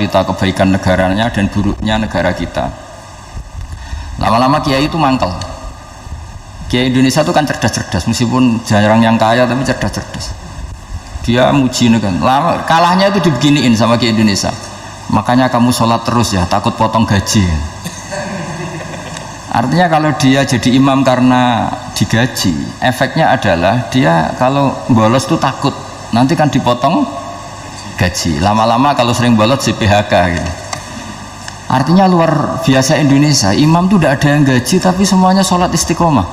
cerita kebaikan negaranya dan buruknya negara kita. Lama-lama kiai itu mangkel. Kiai Indonesia itu kan cerdas-cerdas, meskipun jarang yang kaya tapi cerdas-cerdas. Dia muji negara. Lama kalahnya itu dibeginiin sama kiai Indonesia. Makanya kamu sholat terus ya, takut potong gaji. Artinya kalau dia jadi imam karena digaji, efeknya adalah dia kalau bolos tuh takut nanti kan dipotong gaji. Lama-lama kalau sering bolos si PHK gitu. Artinya luar biasa Indonesia, imam tuh tidak ada yang gaji tapi semuanya sholat istiqomah.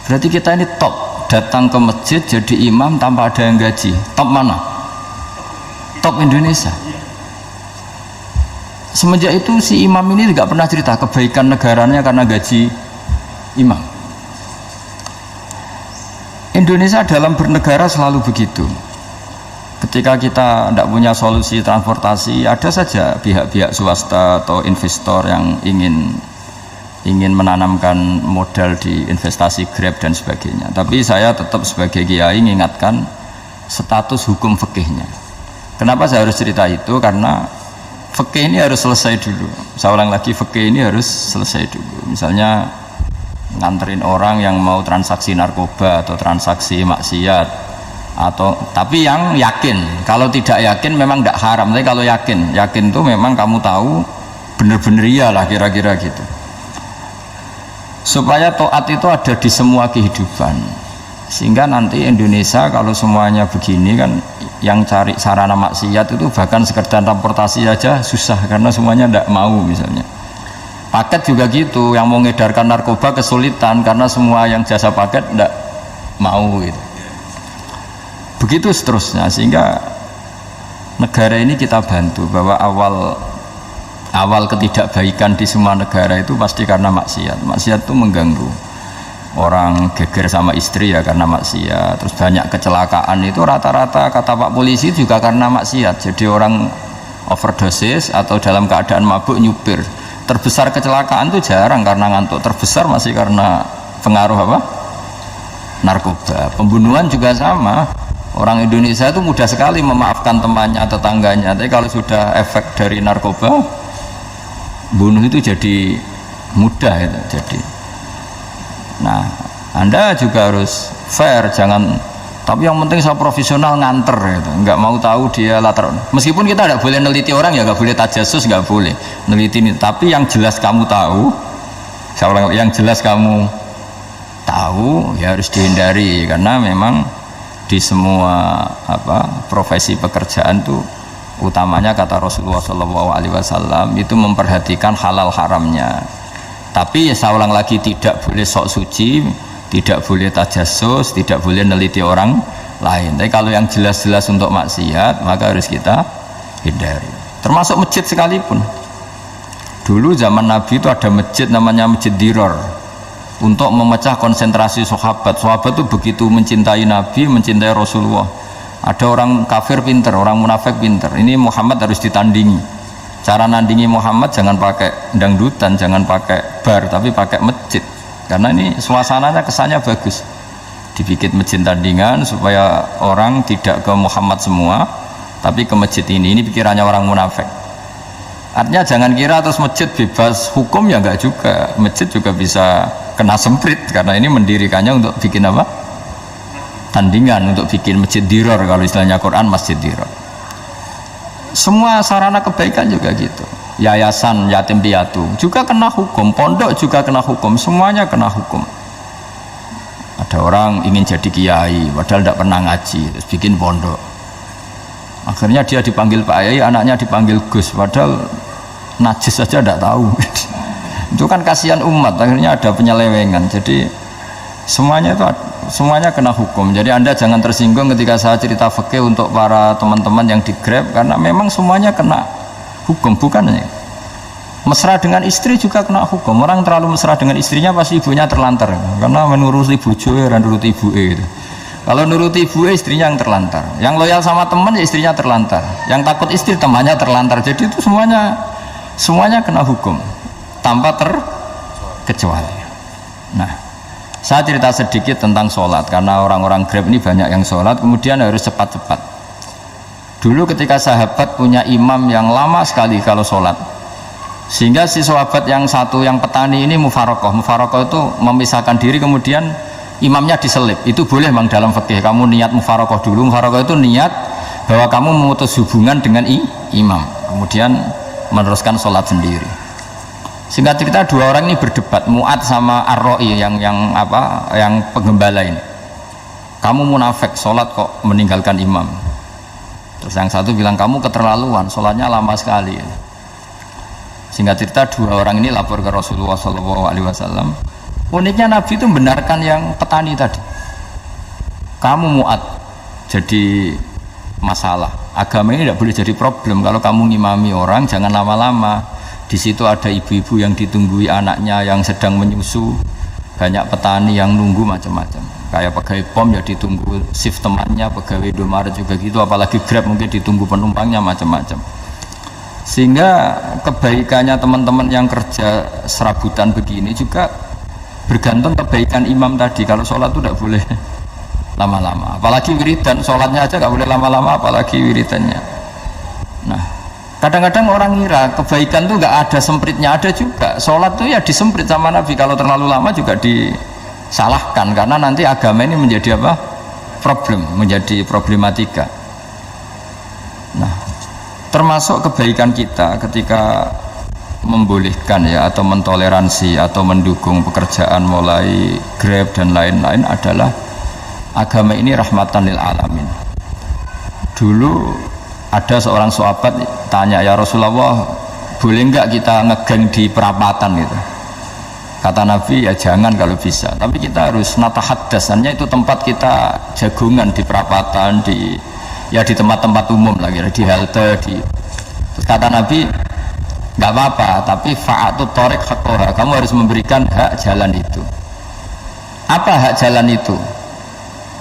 Berarti kita ini top, datang ke masjid jadi imam tanpa ada yang gaji. Top mana? Top Indonesia. Semenjak itu si imam ini tidak pernah cerita kebaikan negaranya karena gaji imam. Indonesia dalam bernegara selalu begitu. Ketika kita tidak punya solusi transportasi, ada saja pihak-pihak swasta atau investor yang ingin menanamkan modal di investasi Grab dan sebagainya. Tapi saya tetap sebagai kiai mengingatkan status hukum fikihnya. Kenapa saya harus cerita itu? Karena fikih ini harus selesai dulu. Saya ulang lagi, fikih ini harus selesai dulu. Misalnya nganterin orang yang mau transaksi narkoba atau transaksi maksiat, atau tapi yang yakin. Kalau tidak yakin memang tidak haram. Tapi kalau yakin itu memang kamu tahu benar-benar iyalah kira-kira gitu. Supaya taat itu ada di semua kehidupan. Sehingga nanti Indonesia kalau semuanya begini kan, yang cari sarana maksiat itu bahkan sekedar transportasi aja susah karena semuanya tidak mau. Misalnya paket juga gitu, yang mau ngedarkan narkoba kesulitan karena semua yang jasa paket tidak mau gitu. Begitu seterusnya, sehingga negara ini kita bantu bahwa awal ketidakbaikan di semua negara itu pasti karena maksiat. Maksiat itu mengganggu. Orang geger sama istri ya karena maksiat. Terus banyak kecelakaan itu rata-rata kata Pak Polisi juga karena maksiat. Jadi orang overdosis atau dalam keadaan mabuk nyupir. Terbesar kecelakaan itu jarang karena ngantuk. Terbesar masih karena pengaruh apa? Narkoba. Pembunuhan juga sama. Orang Indonesia itu mudah sekali memaafkan temannya, tetangganya. Tapi kalau sudah efek dari narkoba, bunuh itu jadi mudah itu jadi. Nah, Anda juga harus fair, jangan. Tapi yang penting saya profesional nganter, gitu. Nggak mau tahu dia latar. Meskipun kita tidak boleh neliti orang ya, nggak boleh tajasus, nggak boleh neliti ini. Tapi yang jelas kamu tahu, yang jelas kamu tahu ya harus dihindari karena memang di semua profesi pekerjaan tuh utamanya kata Rasulullah SAW itu memperhatikan halal haramnya. Tapi ya saya ulang lagi, tidak boleh sok suci, tidak boleh tajasus, tidak boleh neliti orang lain. Tapi kalau yang jelas-jelas untuk maksiat maka harus kita hindari. Termasuk masjid sekalipun. Dulu zaman Nabi itu ada masjid namanya Masjid Dirar untuk memecah konsentrasi sahabat. Sahabat itu begitu mencintai Nabi, mencintai Rasulullah. Ada orang kafir pinter, orang munafik pinter. Ini Muhammad harus ditandingi. Cara nandingi Muhammad jangan pakai dangdutan, jangan pakai bar, tapi pakai masjid. Karena ini suasananya kesannya bagus. Dibikin masjid tandingan supaya orang tidak ke Muhammad semua, tapi ke masjid ini. Ini pikirannya orang munafik. Artinya jangan kira terus masjid bebas hukum, ya enggak juga. Masjid juga bisa kena semprit karena ini mendirikannya untuk bikin apa? Tandingan, untuk bikin masjid dirar, kalau istilahnya Quran masjid dirar. Semua sarana kebaikan juga gitu. Yayasan yatim piatu juga kena hukum, pondok juga kena hukum, semuanya kena hukum. Ada orang ingin jadi kiai padahal tidak pernah ngaji, terus bikin pondok. Akhirnya dia dipanggil Pak Yai, anaknya dipanggil Gus, padahal najis saja tidak tahu. Itu kan kasihan umat, akhirnya ada penyelewengan. Jadi semuanya kena hukum. Jadi Anda jangan tersinggung ketika saya cerita fikih untuk para teman-teman yang di Grab, karena memang semuanya kena hukum, bukannya mesra dengan istri juga kena hukum. Orang terlalu mesra dengan istrinya pasti ibunya terlantar, karena menuruti bojo dan nuruti ibu gitu. Kalau nuruti ibu istrinya yang terlantar, yang loyal sama teman ya istrinya terlantar, yang takut istri temannya terlantar. Jadi itu semuanya kena hukum tanpa terkecuali. Nah, saya cerita sedikit tentang sholat karena orang-orang Grab ini banyak yang sholat kemudian harus cepat-cepat. Dulu ketika sahabat punya imam yang lama sekali kalau sholat, sehingga si sahabat yang satu yang petani ini mufarokoh itu memisahkan diri, kemudian imamnya diselip. Itu boleh memang dalam fikih, kamu niat mufarokoh dulu. Mufarokoh itu niat bahwa kamu memutus hubungan dengan imam, kemudian meneruskan sholat sendiri. Singkat cerita, dua orang ini berdebat, Mu'ad sama Ar-Ra'i yang penggembala ini. Kamu munafik, sholat kok meninggalkan imam. Terus yang satu bilang, kamu keterlaluan, sholatnya lama sekali. Singkat cerita, dua orang ini lapor ke Rasulullah SAW. Uniknya Nabi itu membenarkan yang petani tadi. Kamu Mu'ad jadi masalah, agama ini tidak boleh jadi problem. Kalau kamu ngimami orang, jangan lama-lama. Di situ ada ibu-ibu yang ditunggui anaknya yang sedang menyusu, banyak petani yang nunggu macam-macam. Kayak pegawai POM ya ditunggu shift temannya, pegawai Indomaret juga gitu, apalagi Grab mungkin ditunggu penumpangnya macam-macam. Sehingga kebaikannya teman-teman yang kerja serabutan begini juga bergantung kebaikan imam tadi. Kalau sholat itu tidak boleh lama-lama, apalagi wiridan, sholatnya aja nggak boleh lama-lama, apalagi wiridannya. Nah, kadang-kadang orang ngira kebaikan tuh nggak ada sempritnya, ada juga. Sholat tuh ya disemprit sama Nabi, kalau terlalu lama juga disalahkan, karena nanti agama ini menjadi apa? Problem, menjadi problematika. Nah, termasuk kebaikan kita ketika membolehkan ya, atau mentoleransi atau mendukung pekerjaan mulai Grab dan lain-lain adalah agama ini rahmatan lil alamin. Dulu ada seorang sahabat tanya, ya Rasulullah, boleh enggak kita ngegeng di perapatan gitu? Kata Nabi, ya jangan kalau bisa, tapi kita harus natahaddasannya, itu tempat kita jagungan di perapatan, di tempat-tempat umum lagi, di halte, Terus kata Nabi, nggak apa-apa, tapi fa'atut thoriq haqqaha, kamu harus memberikan hak jalan itu. Apa hak jalan itu?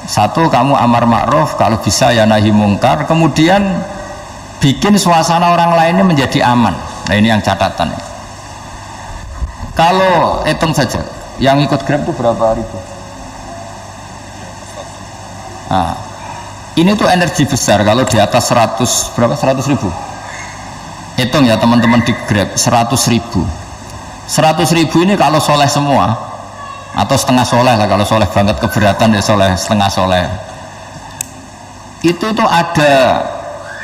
Satu, kamu amar ma'ruf, kalau bisa ya nahi mungkar, kemudian bikin suasana orang lainnya menjadi aman. Nah, ini yang catatan. Kalau hitung saja, yang ikut Grab itu berapa ribu? Nah, ini tuh energi besar kalau di atas 100 berapa? 100 ribu. Hitung ya teman-teman di Grab, 100 ribu. 100 ribu ini kalau soleh semua, atau setengah soleh lah, kalau soleh banget keberatan ya soleh, setengah soleh. Itu tuh ada,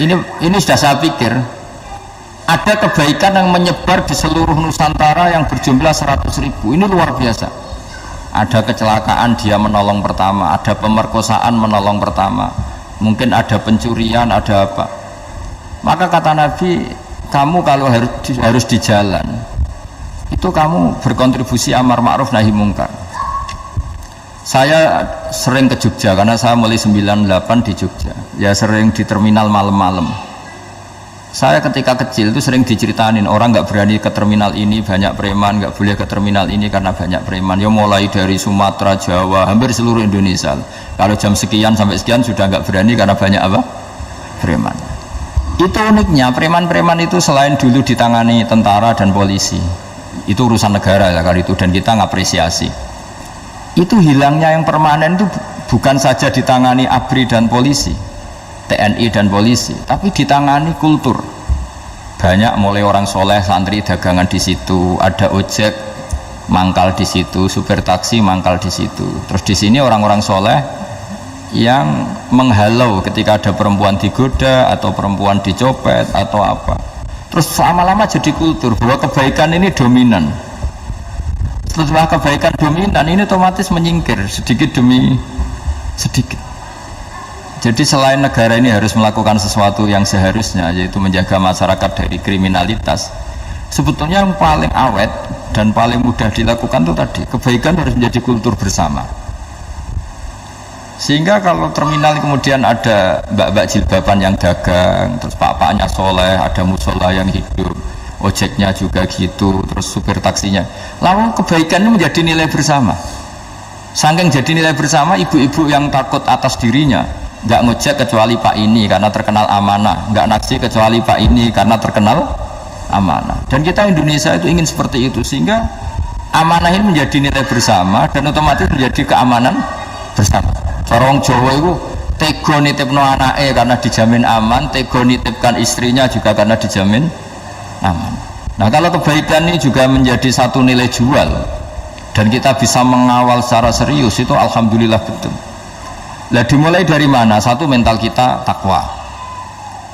ini sudah saya pikir, ada kebaikan yang menyebar di seluruh Nusantara yang berjumlah 100 ribu. Ini luar biasa. Ada kecelakaan, dia menolong pertama, ada pemerkosaan, menolong pertama, mungkin ada pencurian, ada apa. Maka kata Nabi, kamu kalau harus di jalan itu kamu berkontribusi amar ma'ruf nahi mungkar. Saya sering ke Jogja karena saya mulai 98 di Jogja, ya sering di terminal malam-malam. Saya ketika kecil itu sering diceritain, orang nggak berani ke terminal ini banyak preman, nggak boleh ke terminal ini karena banyak preman. Ya mulai dari Sumatera, Jawa, hampir seluruh Indonesia. Kalau jam sekian sampai sekian sudah nggak berani karena banyak apa? Preman. Itu uniknya, preman-preman itu selain dulu ditangani tentara dan polisi, itu urusan negara ya kali itu, dan kita ngapresiasi. Itu hilangnya yang permanen itu bukan saja ditangani ABRI dan polisi, TNI dan polisi, tapi ditangani kultur. Banyak mulai orang soleh, santri dagangan di situ, ada ojek mangkal di situ, supir taksi mangkal di situ. Terus di sini orang-orang soleh yang menghalau ketika ada perempuan digoda atau perempuan dicopet atau apa. Terus lama-lama jadi kultur bahwa kebaikan ini dominan. Setelah kebaikan dominan ini otomatis menyingkir sedikit demi sedikit. Jadi selain negara ini harus melakukan sesuatu yang seharusnya, yaitu menjaga masyarakat dari kriminalitas, sebetulnya yang paling awet dan paling mudah dilakukan itu tadi, kebaikan harus menjadi kultur bersama. Sehingga kalau terminal kemudian ada mbak-mbak jilbaban yang dagang, terus pak-paknya soleh, ada musola yang hidup, ojeknya juga gitu, terus supir taksinya, lalu kebaikan ini menjadi nilai bersama. Saking jadi nilai bersama, ibu-ibu yang takut atas dirinya nggak ngojek kecuali pak ini karena terkenal amanah, nggak naksi kecuali pak ini karena terkenal amanah. Dan kita Indonesia itu ingin seperti itu, sehingga amanah ini menjadi nilai bersama dan otomatis menjadi keamanan bersama. Orang Jawa itu Tego nitipno anake karena dijamin aman, tego nitipkan istrinya juga karena dijamin aman. Nah kalau kebaikan ini juga menjadi satu nilai jual dan kita bisa mengawal secara serius, itu alhamdulillah betul. Nah dimulai dari mana? Satu, mental kita takwa.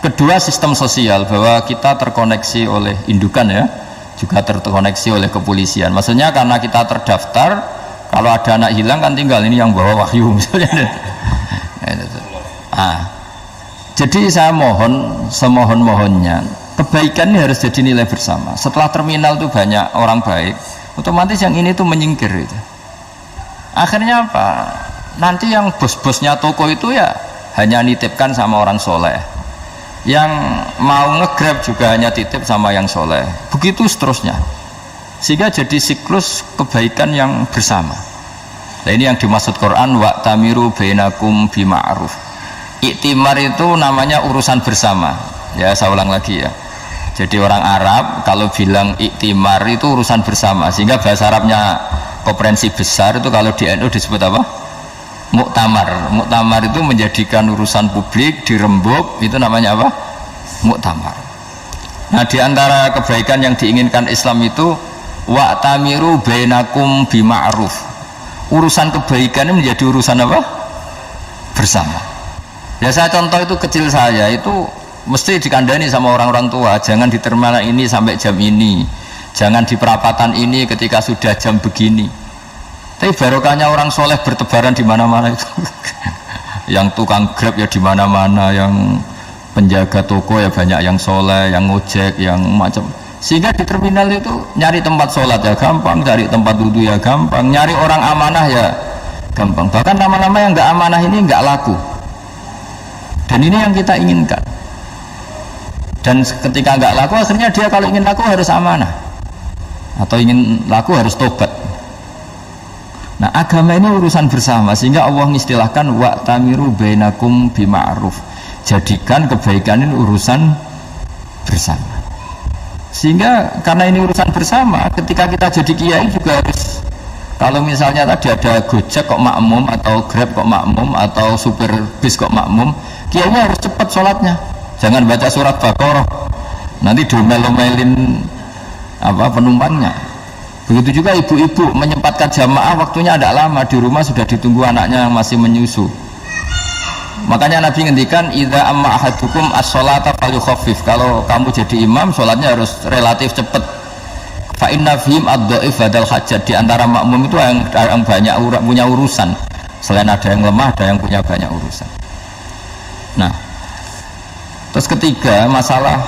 Kedua, sistem sosial, bahwa kita terkoneksi oleh indukan ya, juga terkoneksi oleh kepolisian. Maksudnya karena kita terdaftar, kalau ada anak hilang kan tinggal ini yang bawa wahyu misalnya. Jadi saya mohon, semohon-mohonnya, kebaikan ini harus jadi nilai bersama. Setelah terminal itu banyak orang baik, otomatis yang ini tuh menyingkir itu. Akhirnya apa? Nanti yang bos-bosnya toko itu ya hanya nitipkan sama orang soleh, yang mau nge-grab juga hanya titip sama yang soleh, begitu seterusnya, sehingga jadi siklus kebaikan yang bersama. Nah ini yang dimaksud Quran, wa tamiru bainakum bima'ruf. Iktimar itu namanya urusan bersama ya, saya ulang lagi ya. Jadi orang Arab kalau bilang iktimar itu urusan bersama, sehingga bahasa Arabnya konferensi besar itu kalau di NU disebut apa? Muktamar. Muktamar itu menjadikan urusan publik dirembuk, itu namanya apa? Muktamar. Nah di antara kebaikan yang diinginkan Islam itu wa'tamiru bainakum bima'ruf. Urusan kebaikan ini menjadi urusan apa? Bersama. Ya saya contoh itu kecil saya itu mesti dikandani sama orang-orang tua, jangan di terminal ini sampai jam ini, jangan di perapatan ini ketika sudah jam begini. Tapi barokahnya orang soleh bertebaran di mana-mana itu. Yang tukang grab ya di mana-mana, yang penjaga toko ya banyak yang soleh, yang ngojek, yang macam. Sehingga di terminal itu nyari tempat sholat ya gampang, cari tempat duduk ya gampang, nyari orang amanah ya gampang. Bahkan nama-nama yang nggak amanah ini nggak laku. Dan ini yang kita inginkan. Dan ketika nggak laku, akhirnya dia kalau ingin laku harus amanah, atau ingin laku harus tobat. Nah agama ini urusan bersama, sehingga Allah mengistilahkan wa'tamiru bainakum bima'ruf. Jadikan kebaikan ini urusan bersama. Sehingga karena ini urusan bersama, ketika kita jadi kiai juga harus, kalau misalnya tadi ada Gojek kok makmum, atau Grab kok makmum, atau supir bis kok makmum, kiainya harus cepat sholatnya, jangan baca surat Baqarah nanti domel-domelin apa penumpangnya. Begitu juga ibu-ibu menyempatkan jamaah, waktunya ada lama, di rumah sudah ditunggu anaknya yang masih menyusu. Makanya Nabi ngendikan idza amma ahadukum as-sholata falyukhaffif, kalau kamu jadi imam sholatnya harus relatif cepat. Fa inna fihim ad-dhaif badal hajat, di antara makmum itu yang banyak punya urusan, selain ada yang lemah ada yang punya banyak urusan. Nah terus ketiga, masalah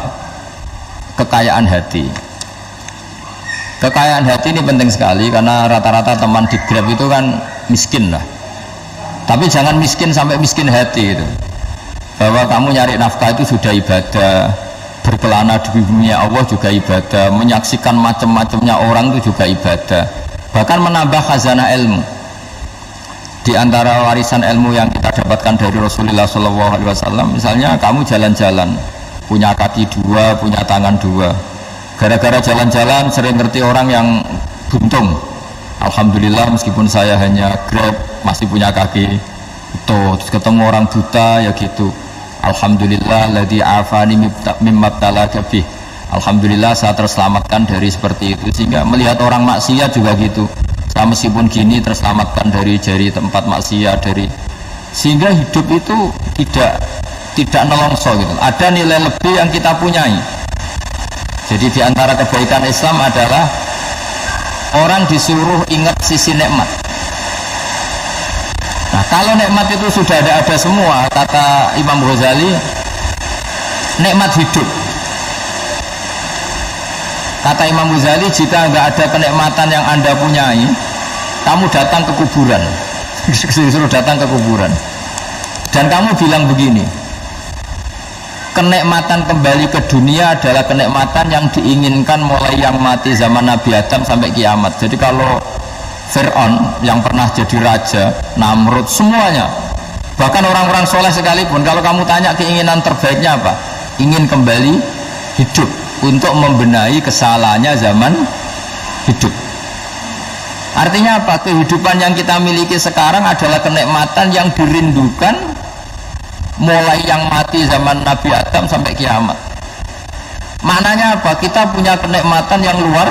kekayaan hati. Kekayaan hati ini penting sekali, karena rata-rata teman di Grab itu kan miskin lah, tapi jangan miskin sampai miskin hati itu. Bahwa kamu nyari nafkah itu sudah ibadah, berkelana di dunia Allah juga ibadah, menyaksikan macam-macamnya orang itu juga ibadah, bahkan menambah khazanah ilmu. Di antara warisan ilmu yang kita dapatkan dari Rasulullah SAW, misalnya kamu jalan-jalan punya kaki dua, punya tangan dua, gara-gara jalan-jalan sering ngerti orang yang buntung. Alhamdulillah meskipun saya hanya Grab masih punya kaki itu, terus ketemu orang buta ya gitu, alhamdulillah ladzi afani mimma talaka bih, alhamdulillah saya terselamatkan dari seperti itu. Sehingga melihat orang maksiat juga gitu, saya meskipun gini terselamatkan dari tempat maksiat, dari, sehingga hidup itu tidak nelongso gitu, ada nilai lebih yang kita punyai. Jadi di antara kebaikan Islam adalah orang disuruh ingat sisi nikmat. Nah kalau nikmat itu sudah ada semua, kata Imam Ghazali, nikmat hidup. Kata Imam Ghazali, jika nggak ada kenikmatan yang Anda punyai, kamu datang ke kuburan, disuruh datang ke kuburan, dan kamu bilang begini, kenikmatan kembali ke dunia adalah kenikmatan yang diinginkan mulai yang mati zaman Nabi Adam sampai kiamat. Jadi kalau Fir'aun yang pernah jadi raja, Namrud, semuanya, bahkan orang-orang soleh sekalipun, kalau kamu tanya keinginan terbaiknya apa? Ingin kembali hidup untuk membenahi kesalahannya zaman hidup. Artinya apa? Kehidupan yang kita miliki sekarang adalah kenikmatan yang dirindukan mulai yang mati zaman Nabi Adam sampai kiamat. Maknanya apa? Kita punya kenikmatan yang luar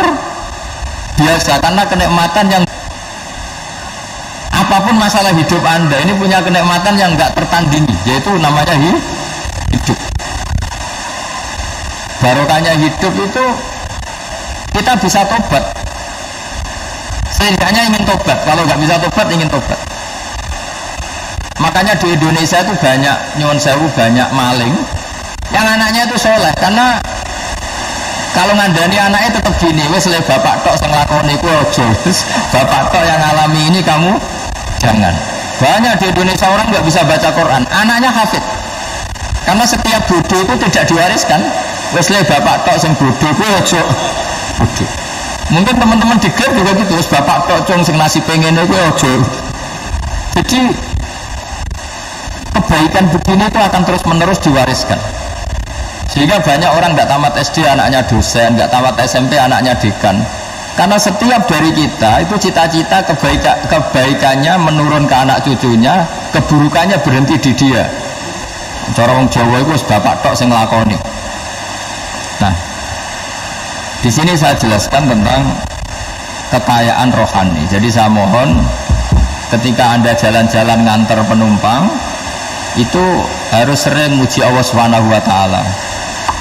biasa, karena kenikmatan yang apapun masalah hidup Anda ini punya kenikmatan yang enggak tertandingi, yaitu namanya hidup. Barokahnya hidup itu kita bisa tobat. Setidaknya ingin tobat, kalau nggak bisa tobat ingin tobat. Makanya di Indonesia itu banyak nyuwun sewu, banyak maling yang anaknya itu soleh, karena kalau ngandani anaknya tetap gini, wes le bapak tok sing lakoni ku aja, bapak tok yang alami ini kamu jangan. Banyak di Indonesia orang nggak bisa baca Quran, anaknya hafid, karena setiap bodoh itu tidak diwariskan. Wes le bapak tok sing bodoh ku aja bodoh. Mungkin teman-teman di grup juga gitu, wes bapak tok cung sing nasi pengen ku aja. Jadi kebaikan begini itu akan terus menerus diwariskan, sehingga banyak orang nggak tamat SD anaknya dosen, nggak tamat SMP anaknya dekan, karena setiap dari kita itu cita-cita kebaikannya menurun ke anak cucunya, keburukannya berhenti di dia. Cara wong Jawa itu bapak tok sing nglakoni. Nah, di sini saya jelaskan tentang kekayaan rohani. Jadi saya mohon ketika Anda jalan-jalan nganter penumpang itu harus sering muji Allah Subhanahu wa taala.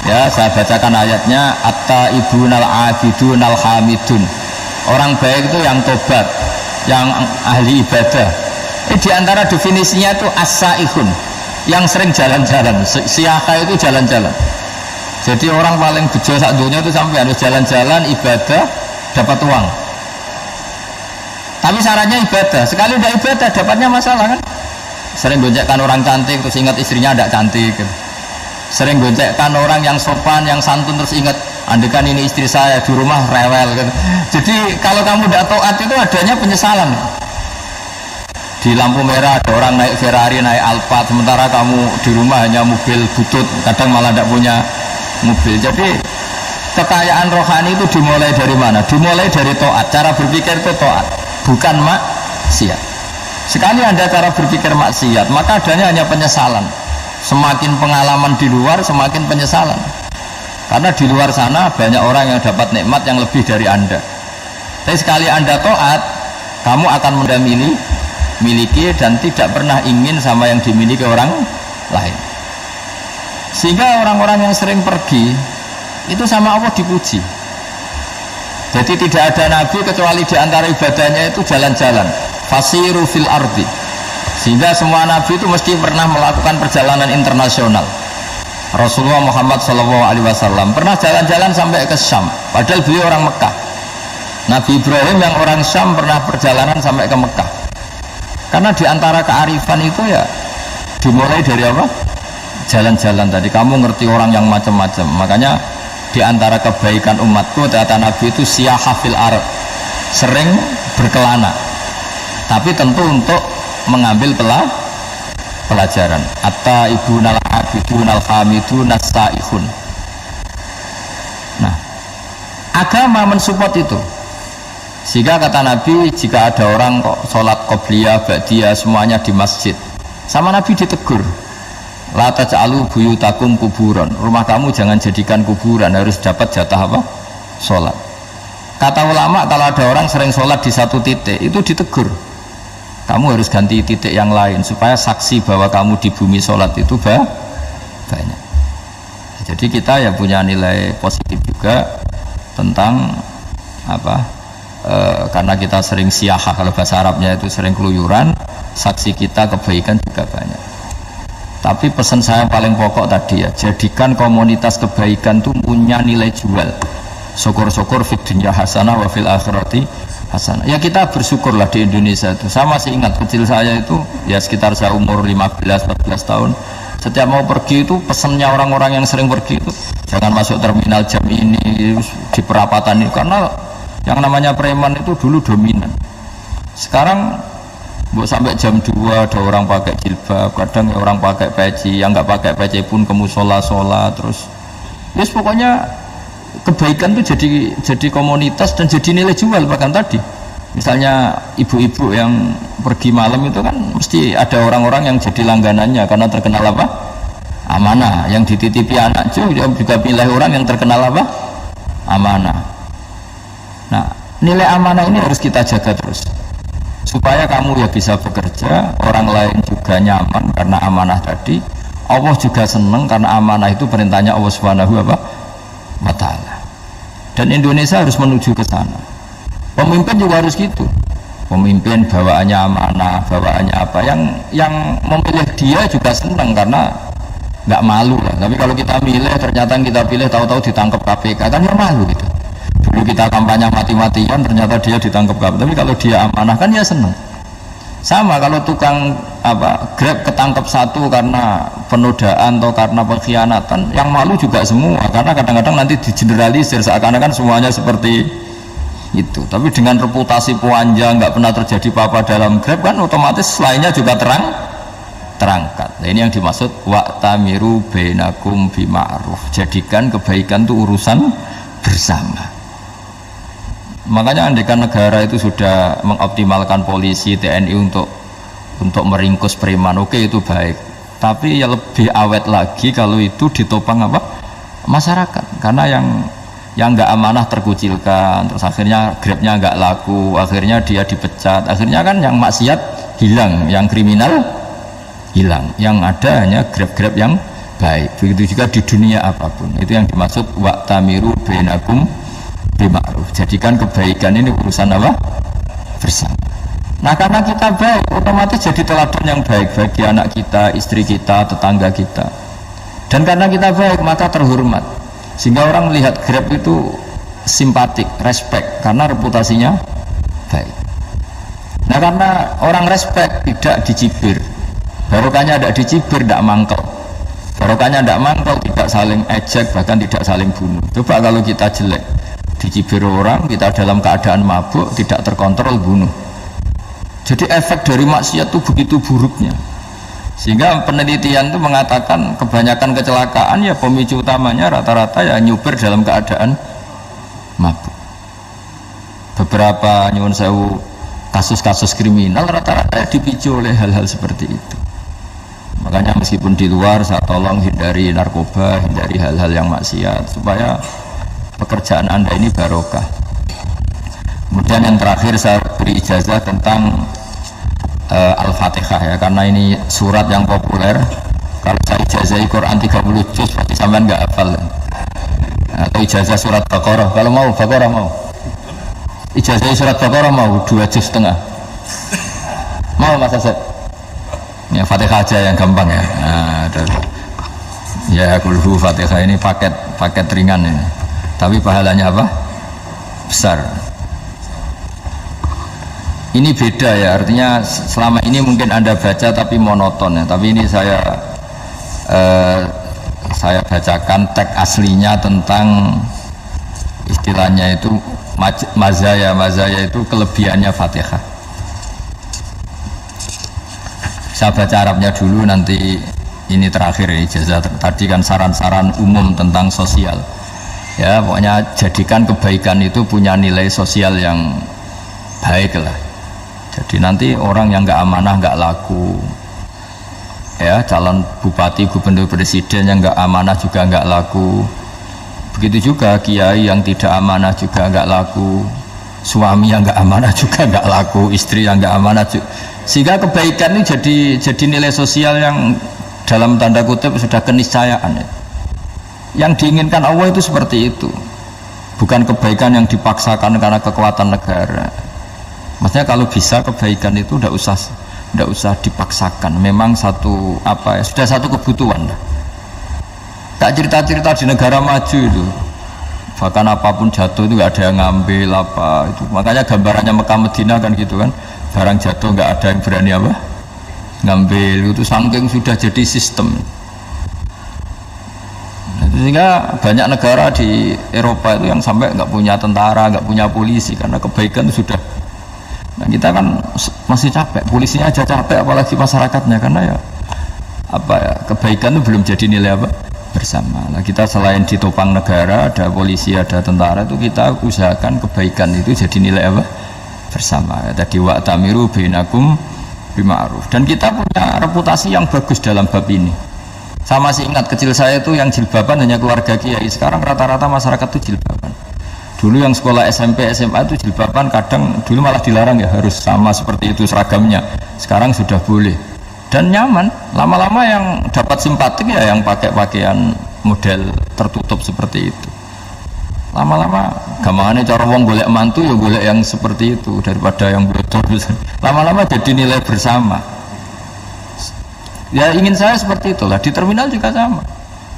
Ya, saya bacakan ayatnya, at-taibunal abidunal hamidun. Orang baik itu yang tobat, yang ahli ibadah. Di antara definisinya itu as-saihun, yang sering jalan-jalan. Siyaka itu jalan-jalan. Jadi orang paling bejo sak dunia itu sampai harus jalan-jalan ibadah dapat uang. Tapi syaratnya ibadah. Sekali udah ibadah dapatnya masalah kan? Sering gonjekkan orang cantik terus ingat istrinya tidak cantik gitu. Sering gonjekkan orang yang sopan yang santun terus ingat andekan ini istri saya di rumah rewel gitu. Jadi kalau kamu tidak taat itu adanya penyesalan. Di lampu merah ada orang naik Ferrari, naik Alphard, sementara kamu di rumah hanya mobil butut, kadang malah tidak punya mobil. Jadi kekayaan rohani itu dimulai dari mana? Dimulai dari taat. Cara berpikir itu taat, bukan maksiat. Sekali Anda cara berpikir maksiat, maka adanya hanya penyesalan. Semakin pengalaman di luar, semakin penyesalan. Karena di luar sana banyak orang yang dapat nikmat yang lebih dari Anda. Tapi sekali Anda taat, kamu akan miliki dan tidak pernah ingin sama yang dimiliki orang lain. Sehingga orang-orang yang sering pergi itu sama Allah dipuji. Jadi tidak ada nabi kecuali di antara ibadahnya itu jalan-jalan. Fasiru fil ardi. Sehingga semua nabi itu mesti pernah melakukan perjalanan internasional. Rasulullah Muhammad SAW pernah jalan-jalan sampai ke Syam, padahal beliau orang Mekah. Nabi Ibrahim yang orang Syam pernah perjalanan sampai ke Mekah. Karena di antara kearifan itu ya dimulai dari apa? Jalan-jalan tadi. Kamu ngerti orang yang macam-macam. Makanya di antara kebaikan umatku kata Nabi itu siyahah fil ard, sering berkelana, tapi tentu untuk mengambil pelajaran. At-taibunal abidunal hamidun as-saihun. Nah, agama mensupport itu. Sehingga kata Nabi, jika ada orang kok sholat qobliyah, ba'diyah semuanya di masjid, sama Nabi ditegur, la taj'alu buyutakum kuburan, rumah kamu jangan jadikan kuburan, harus dapat jatah apa? Sholat. Kata ulama, kalau ada orang sering sholat di satu titik, itu ditegur, kamu harus ganti titik yang lain supaya saksi bahwa kamu di bumi sholat itu banyak. Jadi kita ya punya nilai positif juga tentang apa? Karena kita sering siyahah, kalau bahasa Arabnya itu sering keluyuran, saksi kita kebaikan juga banyak. Tapi pesan saya paling pokok tadi ya, jadikan komunitas kebaikan itu punya nilai jual. Syukur-syukur fid dunya hasanah wa fil akhirati hasanah. Ya kita bersyukurlah di Indonesia itu. Saya masih ingat kecil saya itu ya sekitar saya umur 15-14 tahun. Setiap mau pergi itu pesannya orang-orang yang sering pergi itu jangan masuk terminal jam ini di perapatan ini, karena yang namanya preman itu dulu dominan. Sekarang sampai jam 2 ada orang pakai jilbab, kadang orang pakai peci, yang nggak pakai peci pun ke musola sholat terus. Yes, pokoknya kebaikan itu jadi komunitas dan jadi nilai jual. Bahkan tadi Misalnya ibu-ibu yang pergi malam itu kan mesti ada orang-orang yang jadi langganannya karena terkenal apa? Amanah. Yang dititipi anak juga pilih orang yang terkenal apa? Amanah. Nah, nilai amanah ini harus kita jaga terus supaya kamu ya bisa bekerja, orang lain juga nyaman karena amanah tadi, Allah juga senang karena amanah itu perintahnya Allah Subhanahu wa ta'ala. Dan Indonesia harus menuju ke sana. Pemimpin juga harus gitu. Pemimpin bawaannya amanah, bawaannya apa, yang memilih dia juga senang karena nggak malu lah. Tapi kalau kita milih, ternyata kita pilih tahu-tahu ditangkap KPK, kan ya malu gitu. Dulu kita kampanye mati-matian, ternyata dia ditangkap KPK. Tapi kalau dia amanah kan ya senang. Sama kalau tukang Grab ketangkap satu karena penodaan atau karena pengkhianatan, yang malu juga semua, karena kadang-kadang nanti digeneralisir seakan-akan semuanya seperti itu. Tapi dengan reputasi panjang, nggak pernah terjadi apa-apa dalam Grab, kan otomatis lainnya juga terangkat. Nah, ini yang dimaksud wa'tamiru bainakum bima'ruf. Jadikan kebaikan itu urusan bersama. Makanya andaikan negara itu sudah mengoptimalkan polisi, TNI untuk meringkus preman, oke, itu baik. Tapi ya lebih awet lagi kalau itu ditopang masyarakat. Karena yang nggak amanah terkucilkan, terus akhirnya Grabnya nggak laku, akhirnya dia dipecat, akhirnya kan yang maksiat hilang, yang kriminal hilang, yang ada hanya Grab yang baik. Begitu juga di dunia apapun. Itu yang dimaksud wa'tamiru bainakum bima'ruf. Jadikan kebaikan ini urusan bersama. Nah, karena kita baik, otomatis jadi teladan yang baik bagi anak kita, istri kita, tetangga kita. Dan karena kita baik, maka terhormat. Sehingga orang melihat Grab itu simpatik, respect, karena reputasinya baik. Nah, karena orang respect, tidak dicibir. Barokahnya tidak dicibir, tidak mangkel. Barokahnya tidak mangkel, tidak saling ejek, bahkan tidak saling bunuh. Coba kalau kita jelek, dicibir orang, kita dalam keadaan mabuk, tidak terkontrol, bunuh. Jadi efek dari maksiat itu begitu buruknya, sehingga penelitian itu mengatakan kebanyakan kecelakaan ya pemicu utamanya rata-rata ya nyupir dalam keadaan mabuk. Beberapa nyuwun sewu kasus-kasus kriminal rata-rata dipicu oleh hal-hal seperti itu. Makanya meskipun di luar saya tolong hindari narkoba, hindari hal-hal yang maksiat supaya pekerjaan Anda ini barokah. Kemudian yang terakhir saya beri ijazah tentang Al-Fatihah ya, karena ini surat yang populer. Kalau saya ijazahi Quran 30 juz pasti sampean nggak hafal. Atau ijazah surat Baqarah, kalau mau Baqarah mau. Ijazah surat Baqarah mau 2 juz setengah. Mau Mas Asep? Ya Fatihah aja yang gampang ya. Nah, ya kulhu Fatihah ini paket ringan ini. Tapi pahalanya apa? Besar. Ini beda ya, artinya selama ini mungkin Anda baca tapi monoton ya. Tapi ini saya bacakan teks aslinya tentang istilahnya itu mazaya itu kelebihannya Fatihah. Saya baca Arabnya dulu, nanti ini terakhir ini ijazah. Tadi kan saran-saran umum tentang sosial. Ya, pokoknya jadikan kebaikan itu punya nilai sosial yang baik lah. Jadi nanti orang yang nggak amanah nggak laku, ya calon bupati, gubernur, presiden yang nggak amanah juga nggak laku. Begitu juga kiai yang tidak amanah juga nggak laku, suami yang nggak amanah juga nggak laku, istri yang nggak amanah juga. Sehingga kebaikan ini jadi nilai sosial yang dalam tanda kutip sudah keniscayaan ya. Yang diinginkan Allah itu seperti itu, bukan kebaikan yang dipaksakan karena kekuatan negara. Maksudnya kalau bisa kebaikan itu tidak usah dipaksakan, memang sudah satu kebutuhan. Tak cerita-cerita di negara maju itu, bahkan apapun jatuh itu nggak ada yang ngambil apa itu. Makanya gambarannya Mekah Medina kan gitu kan, barang jatuh nggak ada yang berani ngambil itu, saking sudah jadi sistem. Sehingga banyak negara di Eropa itu yang sampai nggak punya tentara, nggak punya polisi karena kebaikan itu sudah. Nah, kita kan masih capek, polisinya aja capek apalagi masyarakatnya, karena kebaikan itu belum jadi nilai bersama. Nah, kita selain ditopang negara, ada polisi, ada tentara, itu kita usahakan kebaikan itu jadi nilai bersama. Tadi wa'tamiru bainakum bima'ruf. Dan kita punya reputasi yang bagus dalam bab ini. Saya masih ingat kecil saya itu yang jilbaban hanya keluarga kiai. Sekarang rata-rata masyarakat itu jilbaban. Dulu yang sekolah SMP, SMA itu jilbaban kadang dulu malah dilarang ya, harus sama seperti itu seragamnya. Sekarang sudah boleh dan nyaman. Lama-lama yang dapat simpatik ya yang pakai pakaian model tertutup seperti itu. Lama-lama gampangane cara wong golek mantu ya golek yang seperti itu daripada yang bodoh. Lama-lama jadi nilai bersama. Ya ingin saya seperti itulah. Di terminal juga sama.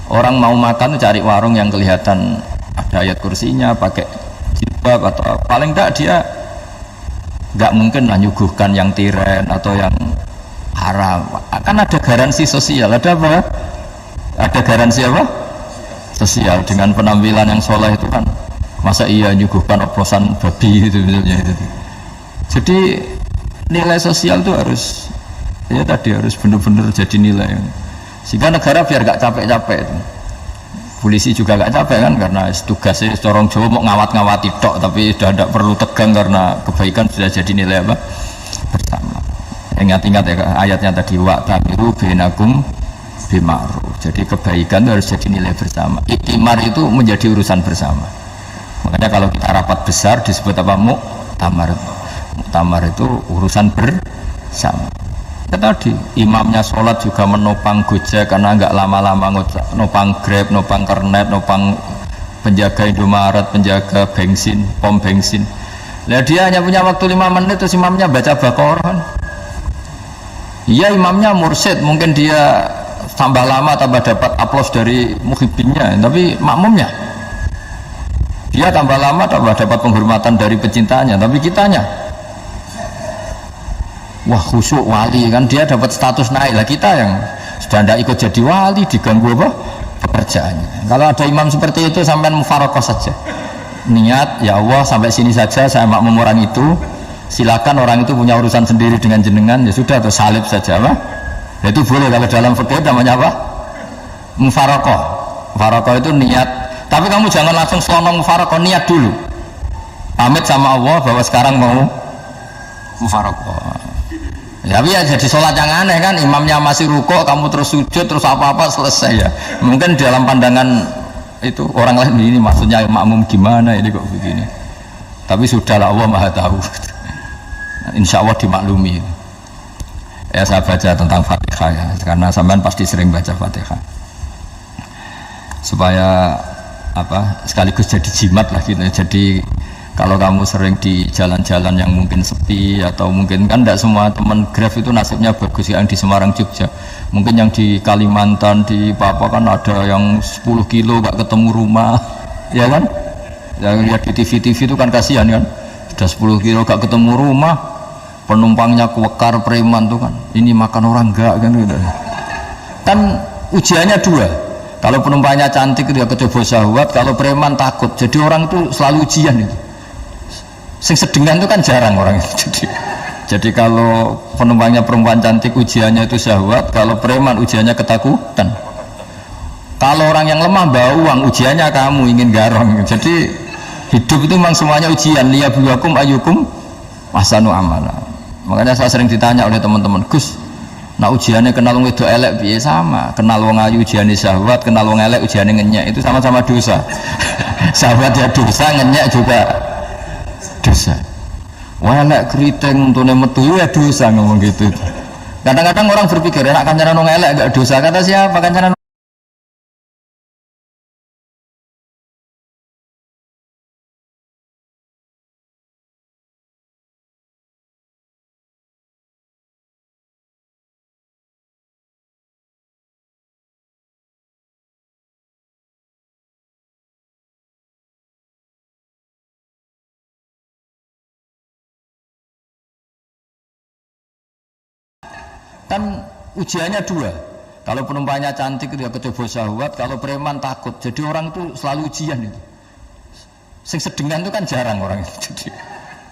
Orang mau makan cari warung yang kelihatan ada ayat kursinya, pakai jilbab atau paling tidak dia nggak mungkin lah nyuguhkan yang tiren atau yang haram. Akan ada garansi sosial. Ada apa? Ada garansi apa? Sosial dengan penampilan yang soleh itu kan. Masa iya nyuguhkan oplosan babi itu misalnya itu. Jadi nilai sosial itu harus ya tadi harus benar-benar jadi nilai. Sehingga negara biar gak capek-capek itu. Polisi juga gak capek kan karena tugasnya corong Jawa mau ngawat-ngawati tok, tapi sudah tidak perlu tegang karena kebaikan sudah jadi nilai apa bersama. Ingat-ingat ya ayatnya tadi wa'tamiru bainakum bima'ruf. Jadi kebaikan itu harus jadi nilai bersama. Iktimar itu menjadi urusan bersama. Makanya kalau kita rapat besar disebut apa? Muktamar. Muktamar itu urusan bersama. Tadi imamnya sholat juga menopang Gojek karena nggak lama-lama nopang Grab, nopang Kernet, nopang penjaga Indomaret, penjaga bensin, pom bensin. Nah dia hanya punya waktu 5 menit terus imamnya baca Baqarah. Iya imamnya mursyid, mungkin dia tambah lama tambah dapat aplaus dari muhibbinnya, tapi makmumnya dia tambah lama tambah dapat penghormatan dari pecintanya, tapi kitanya wah khusyuk wali kan dia dapat status naik lah, kita yang sudah tidak ikut jadi wali diganggu apa pekerjaannya. Kalau ada imam seperti itu sampai mufaroqah saja, niat ya Allah sampai sini saja saya makmum orang itu, silakan orang itu punya urusan sendiri dengan jenengan ya sudah, atau salib saja apa ya, itu boleh. Kalau dalam fikih namanya apa mufaroqah. Mufaroqah itu niat, tapi kamu jangan langsung selonong mufaroqah, niat dulu pamit sama Allah bahwa sekarang mau mufaroqah. Ya, tapi ya jadi sholat yang aneh kan, imamnya masih rukuk, kamu terus sujud, terus apa-apa selesai ya. Mungkin dalam pandangan itu orang lain ini maksudnya makmum gimana ini kok begini. Tapi sudahlah Allah Maha tahu. Insya Allah dimaklumi. Ya saya baca tentang Fatihah ya, karena sampean pasti sering baca Fatihah. Supaya apa sekaligus jadi jimat lah gitu. Jadi kalau kamu sering di jalan-jalan yang mungkin sepi atau mungkin kan tidak semua teman Grab itu nasibnya bagus, yang di Semarang Jogja mungkin yang di Kalimantan di Papua kan ada yang 10 kilo gak ketemu rumah ya kan, yang lihat di TV-TV itu kan kasihan kan, sudah 10 kilo gak ketemu rumah, penumpangnya kuwekar preman tuh kan, ini makan orang enggak kan gitu. Kan ujiannya dua, kalau penumpangnya cantik dia kecoba syahwat, kalau preman takut, jadi orang itu selalu ujian itu. Sing sedengan itu kan jarang orang itu. Jadi kalau penumpangnya perempuan cantik ujiannya itu syahwat, kalau preman ujiannya ketakutan. Kalau orang yang lemah bawa uang ujiannya kamu ingin garong. Jadi hidup itu memang semuanya ujian. Liyabluwakum ayyukum ahsanu amala. Makanya saya sering ditanya oleh teman-teman, Gus, nah ujiannya kenal wong wedok elek piye? Sama, kenal wong ayu ujiannya syahwat, kenal wong elek ujiannya ngenyek, itu sama-sama dosa. Syahwat ya dosa, ngenyek juga dosa. Wah elek keriting untune metu ya dosa, ngomong gitu. Kadang-kadang orang berpikir enak kancanan wong elek gak dosa, kata siapa kancanan. Kan ujiannya dua, kalau penumpangnya cantik dia kecoba syahwat, kalau preman takut, jadi orang itu selalu ujian itu. Sing sedengan itu kan jarang orang itu.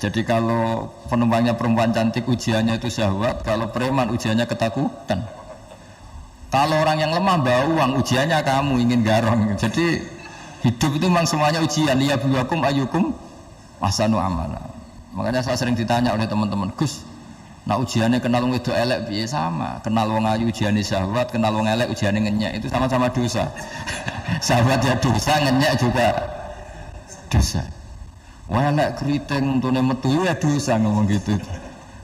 Jadi kalau penumpangnya perempuan cantik ujiannya itu syahwat, kalau preman ujiannya ketakutan. Kalau orang yang lemah bawa uang ujiannya kamu ingin garong. Jadi hidup itu memang semuanya ujian. Liyabluwakum ayyukum ahsanu amala. Makanya saya sering ditanya oleh teman-teman, Gus, nah ujiannya kenal wong wedok elek piye? Sama, kenal wong ayu ujiannya syahwat, kenal wong elek ujiannya ngenyek, itu sama-sama dosa. Syahwat ya dosa, ngenyek juga dosa. Wah elek keriting untune metu ya dosa, ngomong gitu.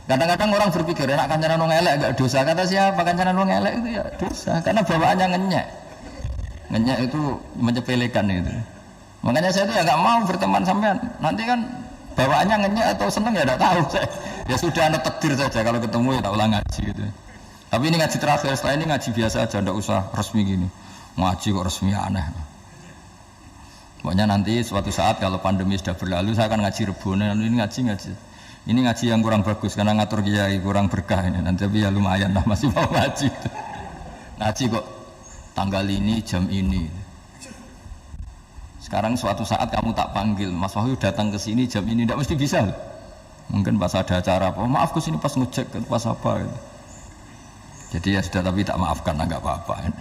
Kadang-kadang orang berpikir enak kancanan wong elek enggak dosa. Kata siapa? Kancanan wong elek itu ya dosa, karena bawaannya ngenyek. Ngenyek itu menyepelekan itu. Makanya saya itu ya nggak mau berteman sampean. Nanti kan bawaannya ngenyek atau seneng ya tidak tahu saya. Ya sudah ada takdir saja, kalau ketemu ya tak ulang ngaji gitu. Tapi ini ngaji terakhir, setelah ini ngaji biasa aja, tidak usah resmi gini. Ngaji kok resmi aneh. Pokoknya nanti suatu saat kalau pandemi sudah berlalu saya akan ngaji Rebone. Ini ngaji. Ini ngaji yang kurang bagus karena ngatur kiai kurang berkah ini. Nanti tapi ya lumayan lah masih mau ngaji. Ngaji kok tanggal ini jam ini. Sekarang suatu saat kamu tak panggil, Mas Wahyu datang ke sini jam ini, tidak mesti bisa. Mungkin pas ada acara apa, maaf ke sini pas ngecek pas apa. Gitu. Jadi ya sudah, tapi tak maafkan, nggak apa-apa.